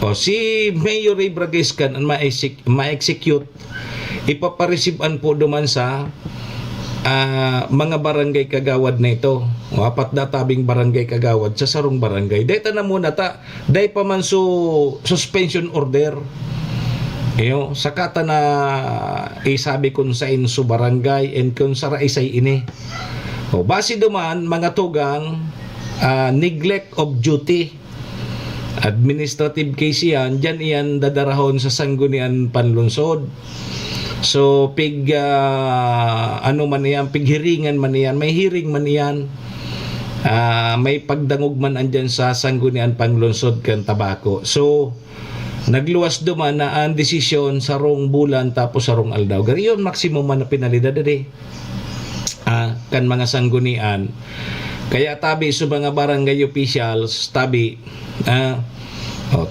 O si Mayor Ray Bragais kan ang ma-execute, ipaparesiban po duman sa mga barangay kagawad na ito. O, 4 na tabing barangay kagawad sa sarong barangay. Deta na muna ta, day pa man so suspension order. Sakata na isabi kung sa inso barangay and kung sa raisay ini. O, base duman, mga tugang, neglect of duty. Administrative case yan, dyan iyan dadarahon sa Sanggunian Panlunsod. So, man yan, pighiringan man yan, may hearing man yan, may pagdangog man andyan sa Sanggunian Panlunsod kan Tabaco. So, nagluwas duman na ang desisyon sa rong bulan tapos sa rong aldaw. Gariyon, maximum man na penalidad kan mga sanggunian. Kaya tabi sa mga barangay officials, tabi,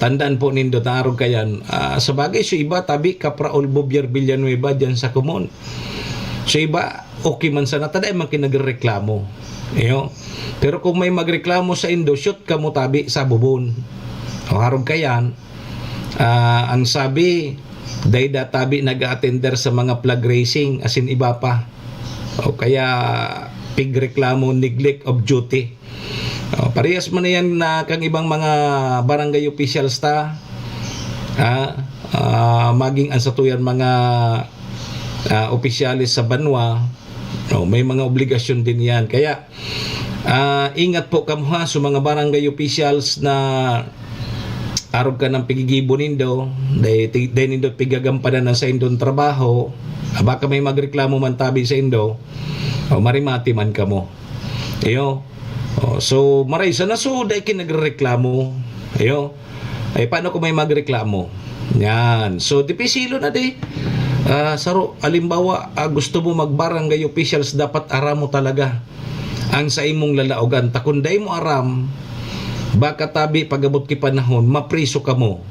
tandaan po nindo na araw kayan. Sa bagay, so iba, tabi, Kapraol Bobier Villanueva dyan sa Kumon. So iba, okay man sana, taday man kinagreklamo. Pero kung may magreklamo sa Indo, shoot ka mo tabi sa bubon. O araw kayan, ang sabi, dayda tabi nag-attender sa mga flag racing, asin iba pa. O kaya, pigreklamo, neglect of duty. Parehas man yan na kang ibang mga barangay officials maging ang satuyan mga opisyalis sa Banwa, may mga obligasyon din yan. Kaya ingat po kamuha sa mga barangay officials na arog ka ng pigigibo nindo, dahil nindo pigagampanan sa indong trabaho, baka may magreklamo man tabi sa indo, marimati man ka mo. So maray sa naso dahil kinagreklamo. Paano kung may magreklamo? Yan. So dipisilo na di. Saro, alimbawa, gusto mo magbarangay officials, dapat aram mo talaga ang sa imong lalaogan. Takunday mo aram, baka tabi pagabot ki panahon, mapriso ka mo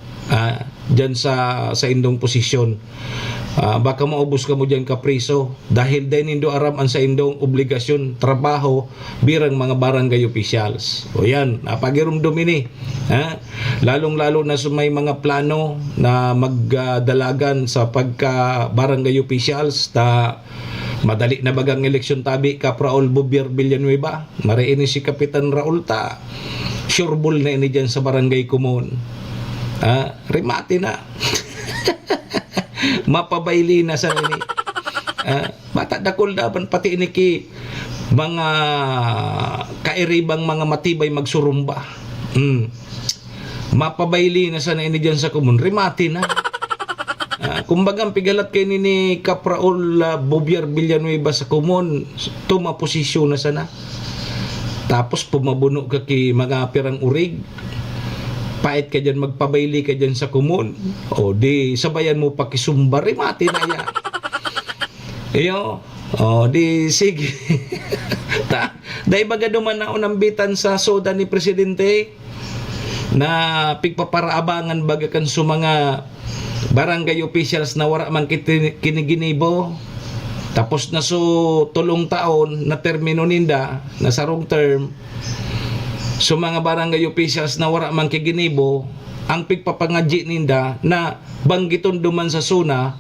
dyan sa indong posisyon. Baka maubos ka mo dyan kapriso dahil din indo aram ang sa indong obligasyon, trabaho birang mga barangay officials. O yan, napagirumdum ini. Lalong-lalo na sa may mga plano na magdalagan sa pagka barangay officials ta madali na bagang eleksyon tabi Kapraol Bobier Villanueva. Mariini si Kapitan Raul ta sureball na ini dyan sa barangay Kumon. Rimati na. Mapabayli na sa ini. Bata dakol daban pati ini ki mga kairibang mga matibay magsurumba. Mapabayli na sa ini dyan sa Kumon. Rimati na. Kumbagang pigalat kay ni Kapraol Bobier Villanueva sa Kumon, tumaposisyon na sana. Tapos pumabuno ka ki mga pirang urig. Pait ka dyan, magpabayli ka dyan sa Kumon. O di sabayan mo pakisumba, rimati na yan. Iyo, o di sige. Dahil baga duman na unambitan sa soda ni Presidente na pigpaparaabangan baga kan sa mga barangay officials na wala man kiniginibo. Tapos na so tulong taon na termino ninda na sarong term. So mga barangay officials na wala man kiginibo, ang pigpapangadji ninda na banggiton duman sa suna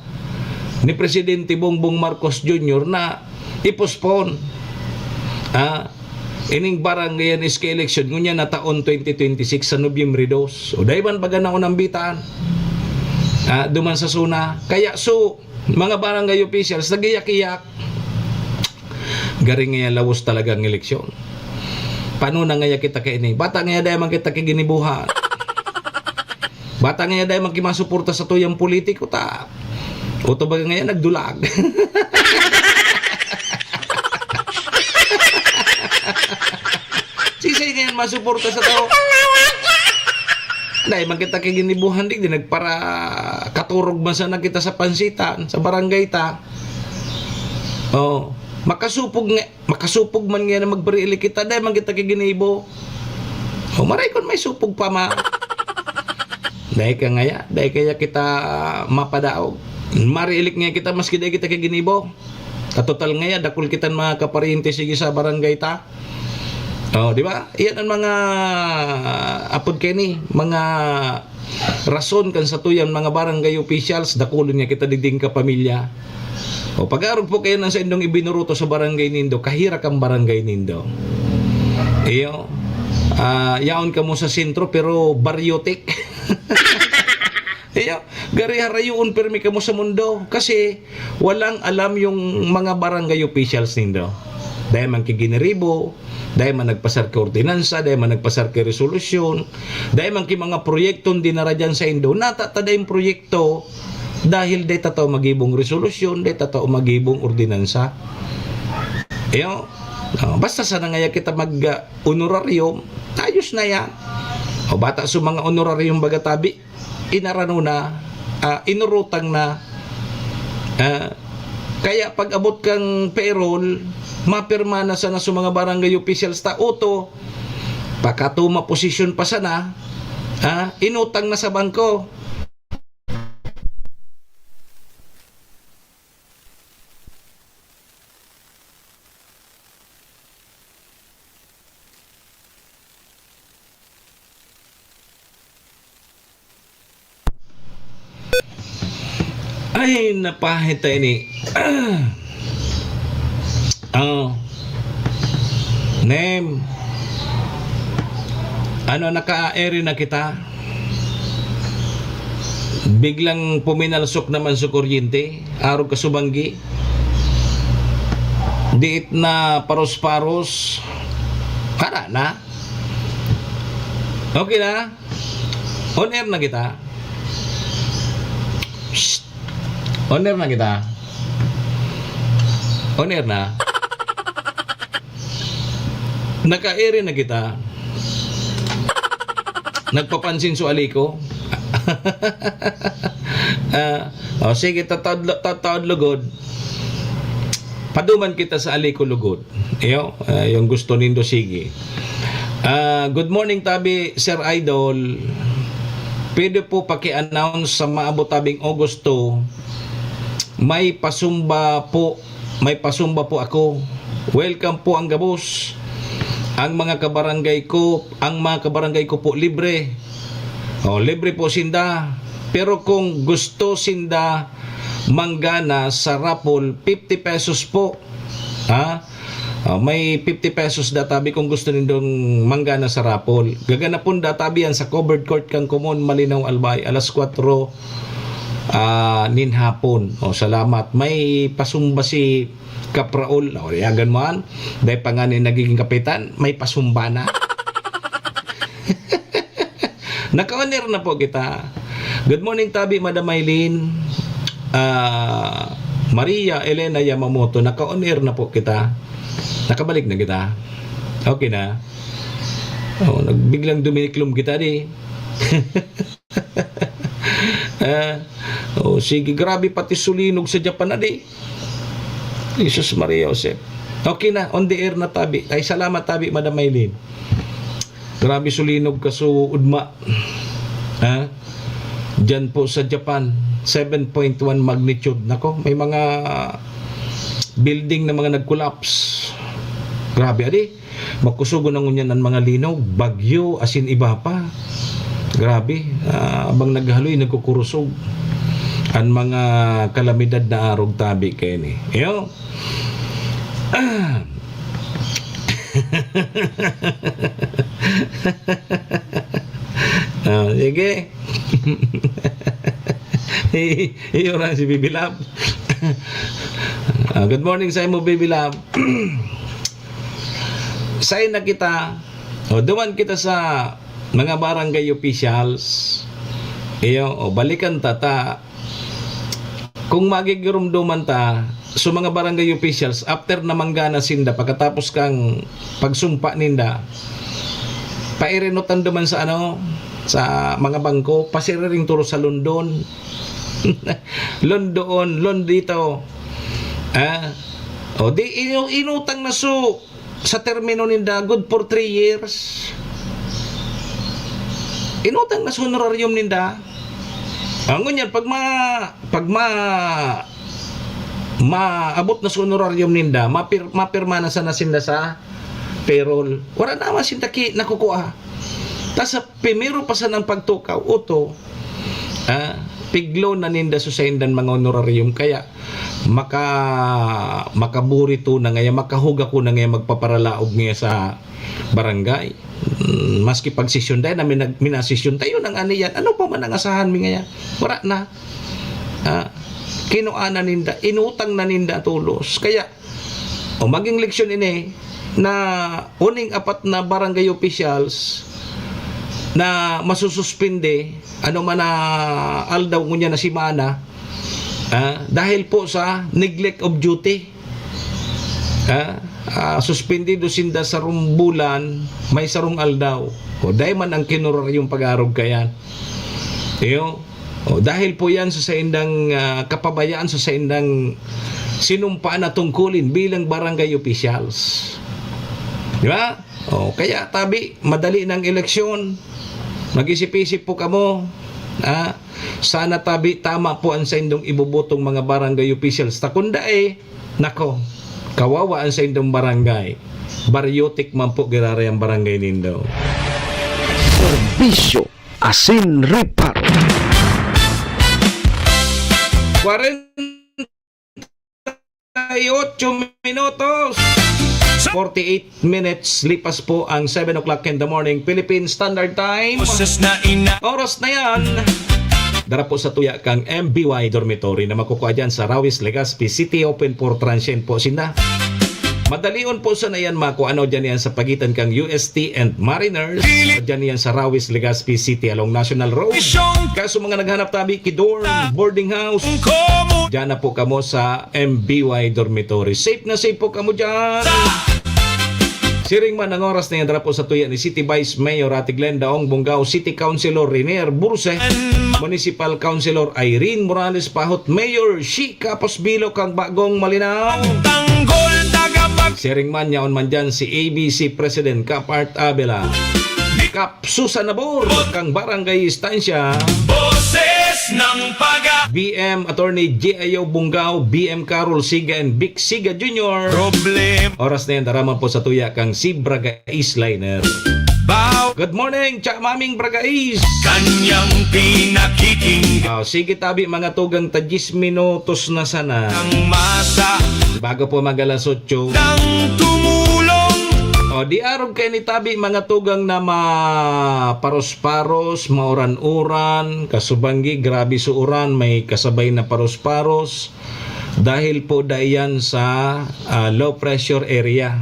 ni Presidente Bongbong Marcos Jr. na ipospon ining barangay iska election ngunya na taon 2026 sa Nobyembre 2. O dahil man baga na unambitan duman sa suna. Kaya so mga barangay officials nagiyak-iyak. Garing nga lawos talaga ang eleksyon. Paano na nga kita kay ini? Bata nga dahil man kita kiginibuhan. Bata nga dahil man kimasuporta sa tuyang politiko ta. O to ba nga nagdulag? Sisay ngayon masuporta sa tao. Dahil man kita kiginibuhan di nagpara katurog man sana kita sa pansitan sa barangay ta. Oh, makasupog man nga na magbarili kita dahil man kita kiginibo. Oh, maray kon may supog pa ma. Dahil kaya kita mapadaog. Mariilik nga kita maski dahil kita kiginibo. Total nga dakul kita mga kaparyente sige sa barangay ta. Oh, di ba? Iyan ang mga apod kini, mga rason kan sa tuyan mga barangay officials dakulon niya kita diding ka pamilya. O pag-arog po kayo nang sa indong ibinuruto sa barangay nindo, kahira kang barangay nindo. Iyo. Yaon ka mo sa sentro pero baryotik. Iyo, gari harayuon permi ka mo sa mundo kasi walang alam yung mga barangay officials nindo. Dahil man kigineribo, dahil man nagpasar ka ordinansa, dahil man nagpasar ka resolusyon, dahil man ki mga proyektong dinaradyan sa Indo, natata yung proyekto dahil dahil tataw magibong resolusyon, dahil tataw magibong ordinansa. Iyo, basta sana nga kita mag-honorarium, ayos na yan. O bata sa mga honorarium bagatabi, inarano na, inurutang na, kaya pag abot kang payroll, mapirma na sana sa mga barangay officials ta auto pakatuma posisyon pa sana inutang na sa bangko. Ay napahit tayo ni Nem. Ano naka-airi na kita? Biglang puminalsok naman sa kuryente, araw kasubanggi. Diit na paros-paros. Para na. Okay na? On air na kita. Shh. On air na kita. On air na. Naka-air na kita. Nagpapansin so aliko. Sige, tatawad lugod. Paduman kita sa aliko lugod. Iyo, yung gusto nindo sige. Good morning tabi, Sir Idol. Pwede po paki-announce sa maabot tabing Agosto. May pasumba po ako. Welcome po ang gabos. Ang mga kabarangay ko po libre. Libre po sinda. Pero kung gusto sinda manggana sa raffle, 50 pesos po. May 50 pesos databi kung gusto nindong manggana sa rapol. Gaganapon databi yan sa covered court kang Kumon, Malinaw, Albay, alas 4 nin hapon. Salamat. May pasumba si Kapraol. Yagan mo an. Dahil pa nga ni nagiging kapitan, may pasumba na. Naka-on-air na po kita. Good morning, Tabi, Madam Maylin. Maria Elena Yamamoto. Naka-on-air na po kita. Nakabalik na kita. Okay na. Nagbiglang duminiklom kita di. Sige, grabe pati sulinog sa Japan na di. Jesus Maria Joseph. Okay na, on the air na Tabi. Ay, salamat Tabi, Madam Maylin. Grabe sulinog kaso udma. Diyan po sa Japan, 7.1 magnitude. Nako, may mga building na mga nag-collapse. Grabe, adi. Magkusugo ng unyan ng mga linog. Bagyo, asin iba pa. Grabe. Abang naghaloy, nagkukurusog. Ang mga kalamidad na arog Tabi kayo ni. Iyo. Sige. Iyo lang si Baby Love. Good morning sa imo, Baby Love. Say na kita. Duman kita sa mga barangay officials. Iyo, balikan ta. Kung magigirumduman ta, so mga barangay officials, after na manggana sinda, pagkatapos kang pagsumpa ninda, pairinutan duman sa sa mga bangko, pasiriring turo sa London. London dito. Di inutang na sa termino ninda, good for 3 years. Inutang na sa honorarium ninda. Ang ngunyan, pag maabot na sa honorarium ninda, mapirma na sana sinda sa payroll. Wala naman sinda nakukuha. Tas sa primero pa sa ng pagtukaw, piglo na ninda sa indan mga honorarium. Kaya, makaburito na ngayon, makahuga ko na ngayon magpaparalaog niya sa barangay. Maski pagsisyon dahil na minasisyon tayo ng aniyan, ano pa man ang asahan mi ngayon? Wala na. Kinuha na ninda, inutang na ninda tulos. Kaya, maging leksyon ini na uning apat na barangay officials na masususpinde, ano man na aldaw ngunya na si Mana, dahil po sa neglect of duty. Suspendido sinda sa rumbulan, may sarong aldaw. Dahil man ang kinurar yung pag-arog kayan. Dahil po yan sa saindang kapabayaan sa saindang sinumpaan na tungkulin bilang barangay officials. Di ba? Kaya Tabi, madali ng eleksyon. Mag-isip-isip po kamo. Sana Tabi, tama po ang saindong ibubutong mga barangay officials. Takunda nako, kawawa ang saindong barangay. Baryotik man po girari ang barangay nindo. Serbisyo asin reparo. 48 minutos. 48 minutes. Lipas po ang 7 o'clock in the morning Philippine Standard Time. Oras na yan. Dara po sa tuya kang MBY Dormitory na makukuha dyan sa Rawis, Legazpi City. Open for transient po sinda. Madalion po sa na yan makuha dyan yan sa pagitan kang UST and Mariners. Dyan yan sa Rawis, Legazpi City along National Road. Kaso mga naghanap Tabi, Kidorn, boarding house. Dyan na po kamo sa MBY Dormitory. Safe na safe po kamo dyan. Siring man ang oras na yan, dara po sa tuya ni City Vice Mayor Ate Glenda Ong Bungao, City Councilor Renier Burse, Municipal Councilor Irene Morales Pahot, Mayor Shika Posbilo kang Bagong Malinaw. Siring man yaon man dyan si ABC President Kapart Abela, Kap Susan Nabor kang Barangay Estancia, ng BM Attorney J.A.O. Bungao, BM Carol Siga and Vic Siga Jr. Oras na yan, daraman po sa tuya kang si Bragais Liner. Good morning, Cha Maming Bragais. Kanyang pinakiking sige Tabi, mga tugang 10 minutos na sana ang masa bago po mag alas 8. ng O di arog kay ni tabi mga tugang na paros-paros, mauran-uran, kasubanggi grabe suuran, may kasabay na paros-paros dahil po dayan sa low pressure area.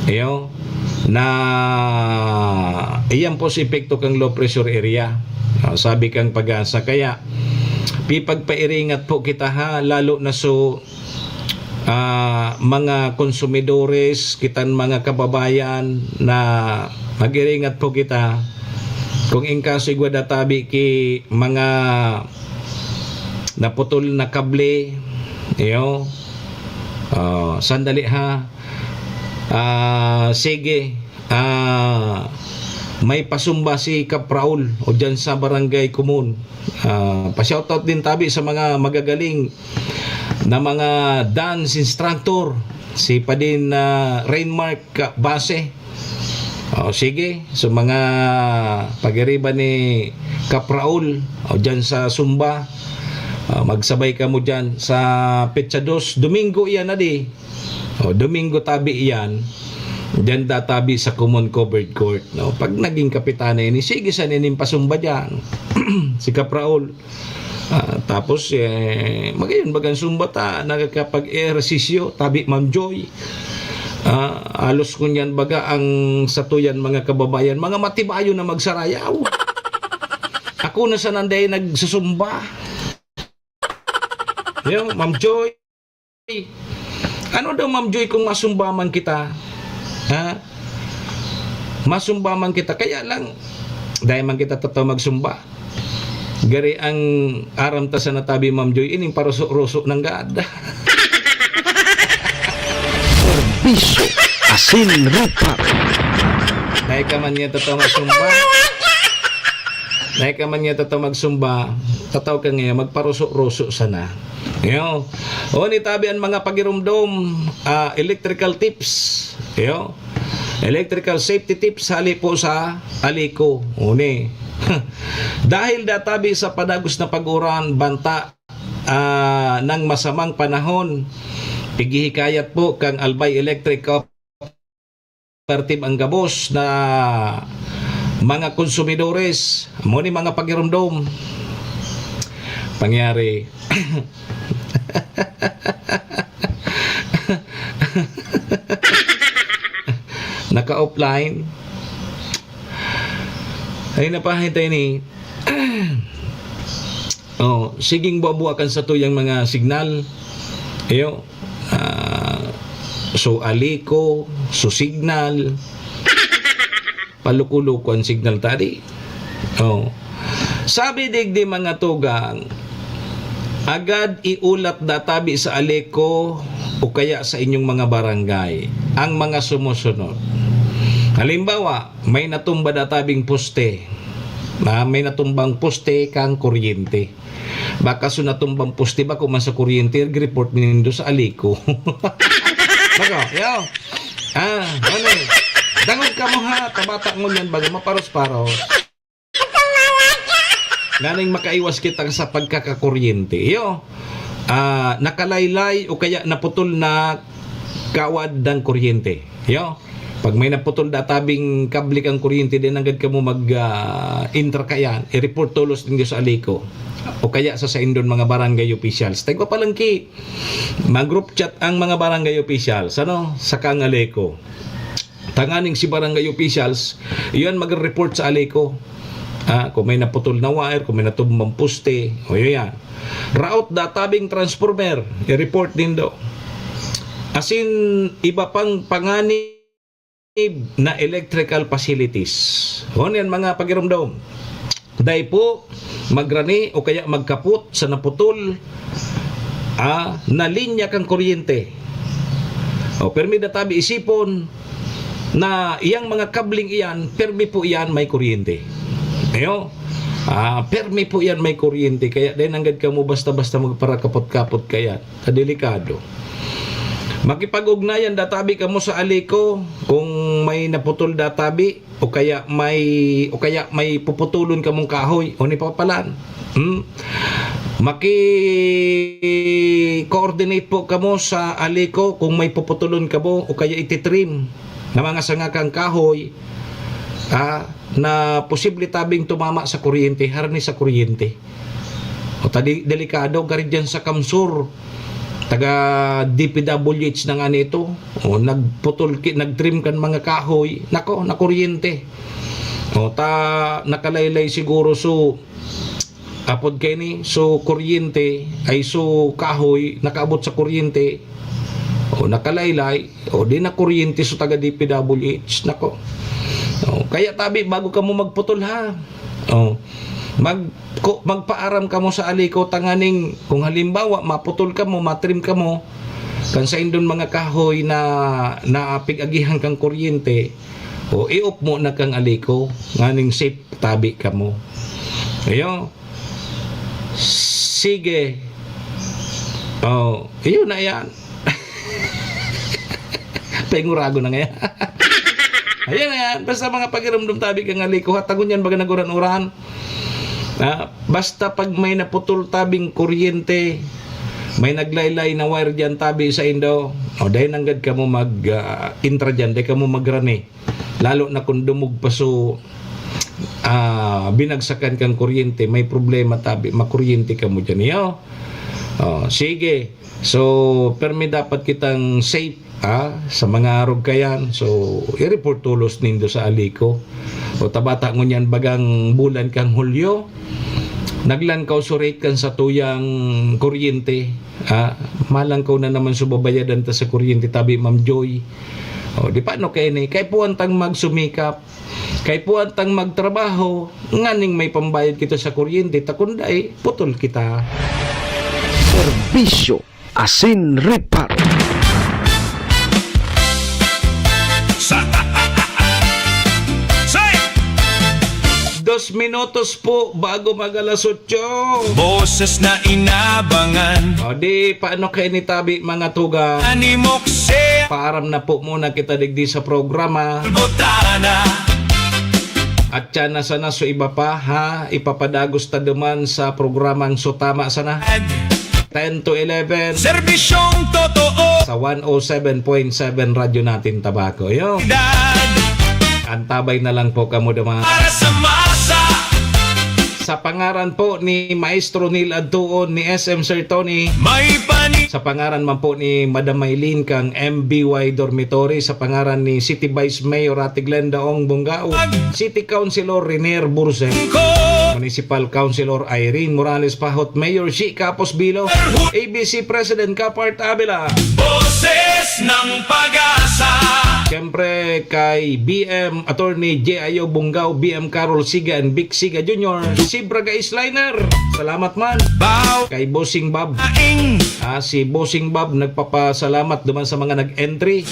Ayo na iyan po si epekto kang low pressure area. Sabi kang Pag-asa, kaya pipagpairingat po kita ha, lalo na so mga konsumidores, kitan mga kababayan na mag-iringat po kita kung ingkaso igwadatabi ki mga naputol na kable. Iyo, sandali ha. Sige, may pasumba si Kapraul o dyan sa Barangay Kumun. Pa-shoutout din tabi sa mga magagaling na mga dance instructor, si pa din Rainmark Base. Sige, so mga pag-iriba ni Kapraul o dyan sa Sumba, magsabay ka mo dyan sa Petsa 2, Domingo iyan na di. Domingo tabi iyan, dyan databi sa Common Covered Court. Pag naging kapitana ini, sige sa nining pasumba dyan si Kapraul. Tapos magayon bagang sumbata nagkakapag-ehersisyo tabi Ma'am Joy. Alos ko niyan baga ang satuyan mga kababayan, mga matibayo na magsarayaw. Ako na sa nanday nagsusumba. Yo, Ma'am Joy. Ano daw Ma'am Joy kung masumbaman kita? Masumbaman kita, kaya lang dahil man kita totoo magsumba. Gari ang aram ta sa natabi Ma'am Joy, ining paruso-ruso ng gada. Serbisyo asin reparo. Dahil ka man niya totoo magsumba. Dahil ka man niya totoo magsumba, tataw ka ngayon, magparuso-ruso sana. Yo. O ni tabi ang mga pagirumdom, electrical tips. Yo. Electrical safety tips hali po sa Alico. Uni. Dahil databi sa padagos na pag-uran, banta ng masamang panahon, pigihikayat po kang Albay Electric Cooperative ang gabos na mga konsumidores mo ni mga pagirumdom pangyari. Naka-offline ay napahintay ni siging buwabuakan sa tuyang mga signal. Ayo, so Alico, so signal palukuluko ang signal tadi. Sabi digdi mga tugang, agad iulat databi sa Alico o kaya sa inyong mga barangay ang mga sumusunod. Halimbawa, may natumba databing poste. May natumbang poste kang kuryente. Baka so natumbang poste ba kung sa kuryente, report nindo sa Alico. Bako, yo. Ano? Dangog ka mo ha, tabata mo yan bago maparos-paros. Naning makaiwas kita sa pagkakakuryente. Yo. Nakalaylay o kaya naputol na kawad ng kuryente. Yo. Pag may naputol databing kable kang kuryente din agad ka mo mag-intra kayan, i-report tulos din sa Alico o kaya sa indon mga barangay officials. Tagpa palangki, mag-group chat ang mga barangay officials sa kang Alico. Tanganing si barangay officials, iyon mag-report sa Alico. Kung may naputol na wire, kung may natumbang poste, o yan. Route databing transformer, i-report din do. Asin iba pang pangani na electrical facilities. Yan mga pagirumdom. Dahil po magrani o kaya magkaput sa naputol na linya kang kuryente. Permi databi isipon na iyang mga kabling iyan, permi po iyan may kuryente. Ayo. Permi po iyan may kuryente, kaya din anggad ka mo basta-basta magparakapot-kapot kaya. Kadelikado. Makipag-ugnayan databi ka mo sa Alico kung may naputol databi o kaya may puputulon ka mong kahoy o ni papalan. Maki-coordinate po ka mo sa Alico kung may puputulon ka mo o kaya ititrim na mga sangakang kahoy na posible tabing tumama sa kuryente, harni sa kuryente. O delikado ka rin dyan sa Kamsur, taga DPWH na nga nito, o nagtrim kan mga kahoy, nako, na kuryente. O nakalaylay siguro so apod kay ni so kuryente ay so kahoy nakaabot sa kuryente o nakalaylay o di na kuryente so taga DPWH, nako. O, kaya tabi bago ka mo magputol ha, o magpaaram ka mo sa aliko tanganing kung halimbawa maputol ka mo, matrim ka mo kan sa indon mga kahoy na naapig-agihan kang kuryente, o iop mo na kang aliko nganing safe tabi ka mo. Ayo, sige, yun na yan. Pengurago na nga yan. Ayan na yan, basta mga pagiramdam tabi kang aliko, hatagon yan baga naguran-uran. Basta pag may naputol tabing kuryente, may naglaylay na wire dyan tabi sa indo, o dahil nanggad ka mo intra dyan, dahil ka mo magrani, lalo na kung dumug pa so binagsakan kang kuryente, may problema tabi, makuryente ka mo dyan. Sige, so permi dapat kitang safe sa mga arog kayan, so i-report tulos nindo sa aliko. O tabata ngo yan bagang bulan kang Hulyo, naglangkaw surate kan sa tuyang kuryente, malangkaw na naman subabayadan ta sa kuryente tabi Ma'am Joy. O di paano kay ni kay puwantang magsumikap, kay puwantang magtrabaho, nganing may pambayad kita sa kuryente, takunday putol kita. Serbisyo asin reparo. Say! 2 minutos po bago mag-alas 8. Boses na inabangan, O di paano kay ni tabi mga tuga, Manimok Sea, paaram na po muna kita digdi sa programa. Botana, At yan na sana so iba pa ipapadagos ta duman sa programang so tama sana 10 to 11 serbisyong totoo, sa 107.7 radyo natin Tabaco. dad, Antabay na lang po kamo duman. para sa masa, Sa pangaran po ni Maestro Neil Adtuon ni SM Sir Tony, may pani, sa pangaran man po ni Madam Maylin kang MBY Dormitory, sa pangaran ni City Vice Mayor Ate Glenda Ong Bungao, City Councilor Renier Burse, ko, Municipal Councilor Irene Morales Pahot, Mayor Shi Capos Bilo, ABC President Capart Avila, boses ng pag-asa, siyempre kay BM Attorney J. Ayo Bungao, BM Carol Siga and Vic Siga Jr., si Braga Isliner, salamat man. baw, Kay Bossing Bob, aing, si Bossing Bob nagpapasalamat duman sa mga nag-entry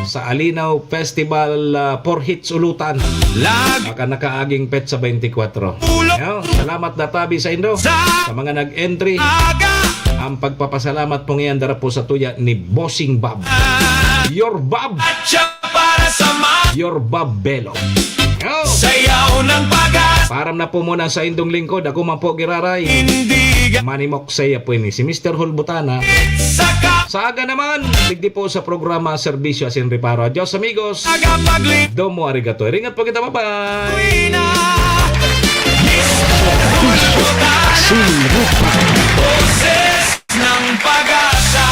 sa Alinaw Festival for Hits Ulutan, lag, maka nakaaging pet sa 24. ulo, Salamat na tabi sa Indo sa sa mga nag-entry. aga, Ang pagpapasalamat po ngayon dara po sa tuya ni Bossing Bob. Your Bob, at siya para sa your Bob Belo. sayaw ng pag-asa, Param na po muna sa indong lingkod. Ako man po giraray. hindi Manimok saya po ini si Mr. Hulbutana. saka, Sa aga naman, digdi po sa programa Serbisyo Asin Reparo. Adios amigos. agapagli, Domo arigato. Ringat po kita. Bye-bye. na, Asin reparo. boses ng pag-asa,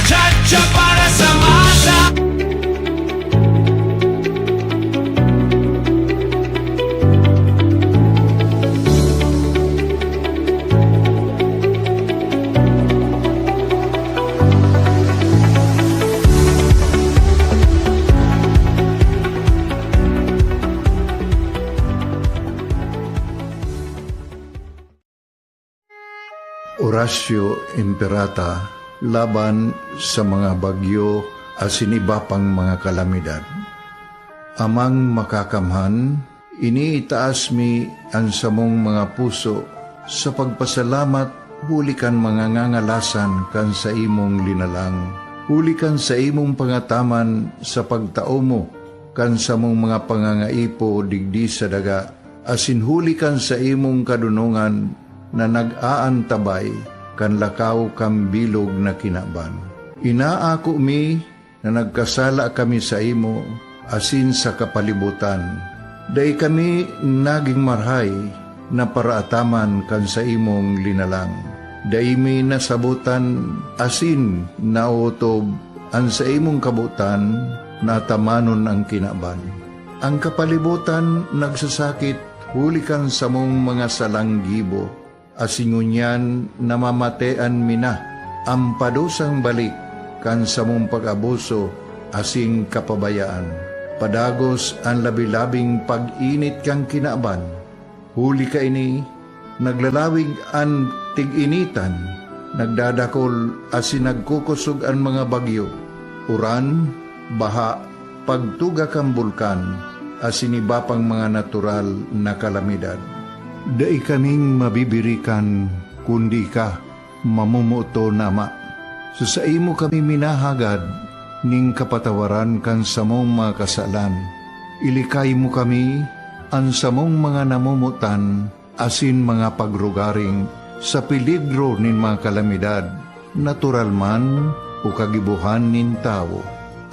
cha-cha para sa masa. Horacio Imperata laban sa mga bagyo asin iba pang mga kalamidad. Amang makakamhan, iniitaas mi ang samong mga puso sa pagpasalamat huli kan mga ngangalasan kan sa imong linalang. Huli kan sa imong pangataman sa pagtao mo kan sa mong mga pangangaipo digdi sa daga, asin huli kan sa imong kadunungan na nag-aantabay kan lakaw kang bilog na kinaban. Inaako mi na nagkasala kami sa imo, asin sa kapalibutan. Day kami naging marhay, na paraataman kan sa imong linalang. Day mi nasabutan, asin nautob, ang sa imong kabutan, natamanon ang kinaban. Ang kapalibutan nagsasakit, hulikan sa mong mga salanggibo, asingunyan namamatean mina, ang padusang balik, kan sa mong pag-abuso, asing kapabayaan. Padagos ang labi-labing pag-init kang kinaban, huli ka ini, naglalawig ang tig-initan, nagdadakol asin nagkukusog ang mga bagyo, uran, baha, pagtuga kang bulkan, asin iba pang mga natural na kalamidad. Dai kaming mabibirikan, kundi ka, mamumuto nama. Sa imo kami minahagad, ning kapatawaran kan sa mong mga kasalan. Ilikay mo kami, ang samong mga namumutan, asin mga pagrugaring, sa peligro nin mga kalamidad, natural man o kagibuhan nin tao.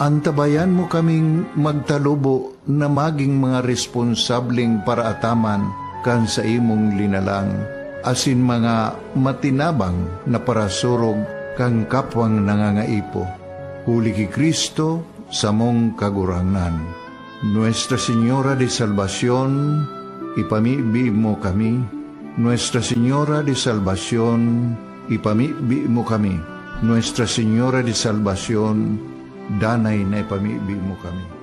Antabayan mo kaming magtalubo na maging mga responsabling paraataman kan sa imong linalang, asin mga matinabang na parasurog kang kapwang nangangaipo. Huli ki Kristo sa mong kagurangan. Nuestra Señora de Salvación, ipamibi mo kami. Nuestra Señora de Salvación, ipamibi mo kami. Nuestra Señora de Salvación, danay na ipamibi mo kami.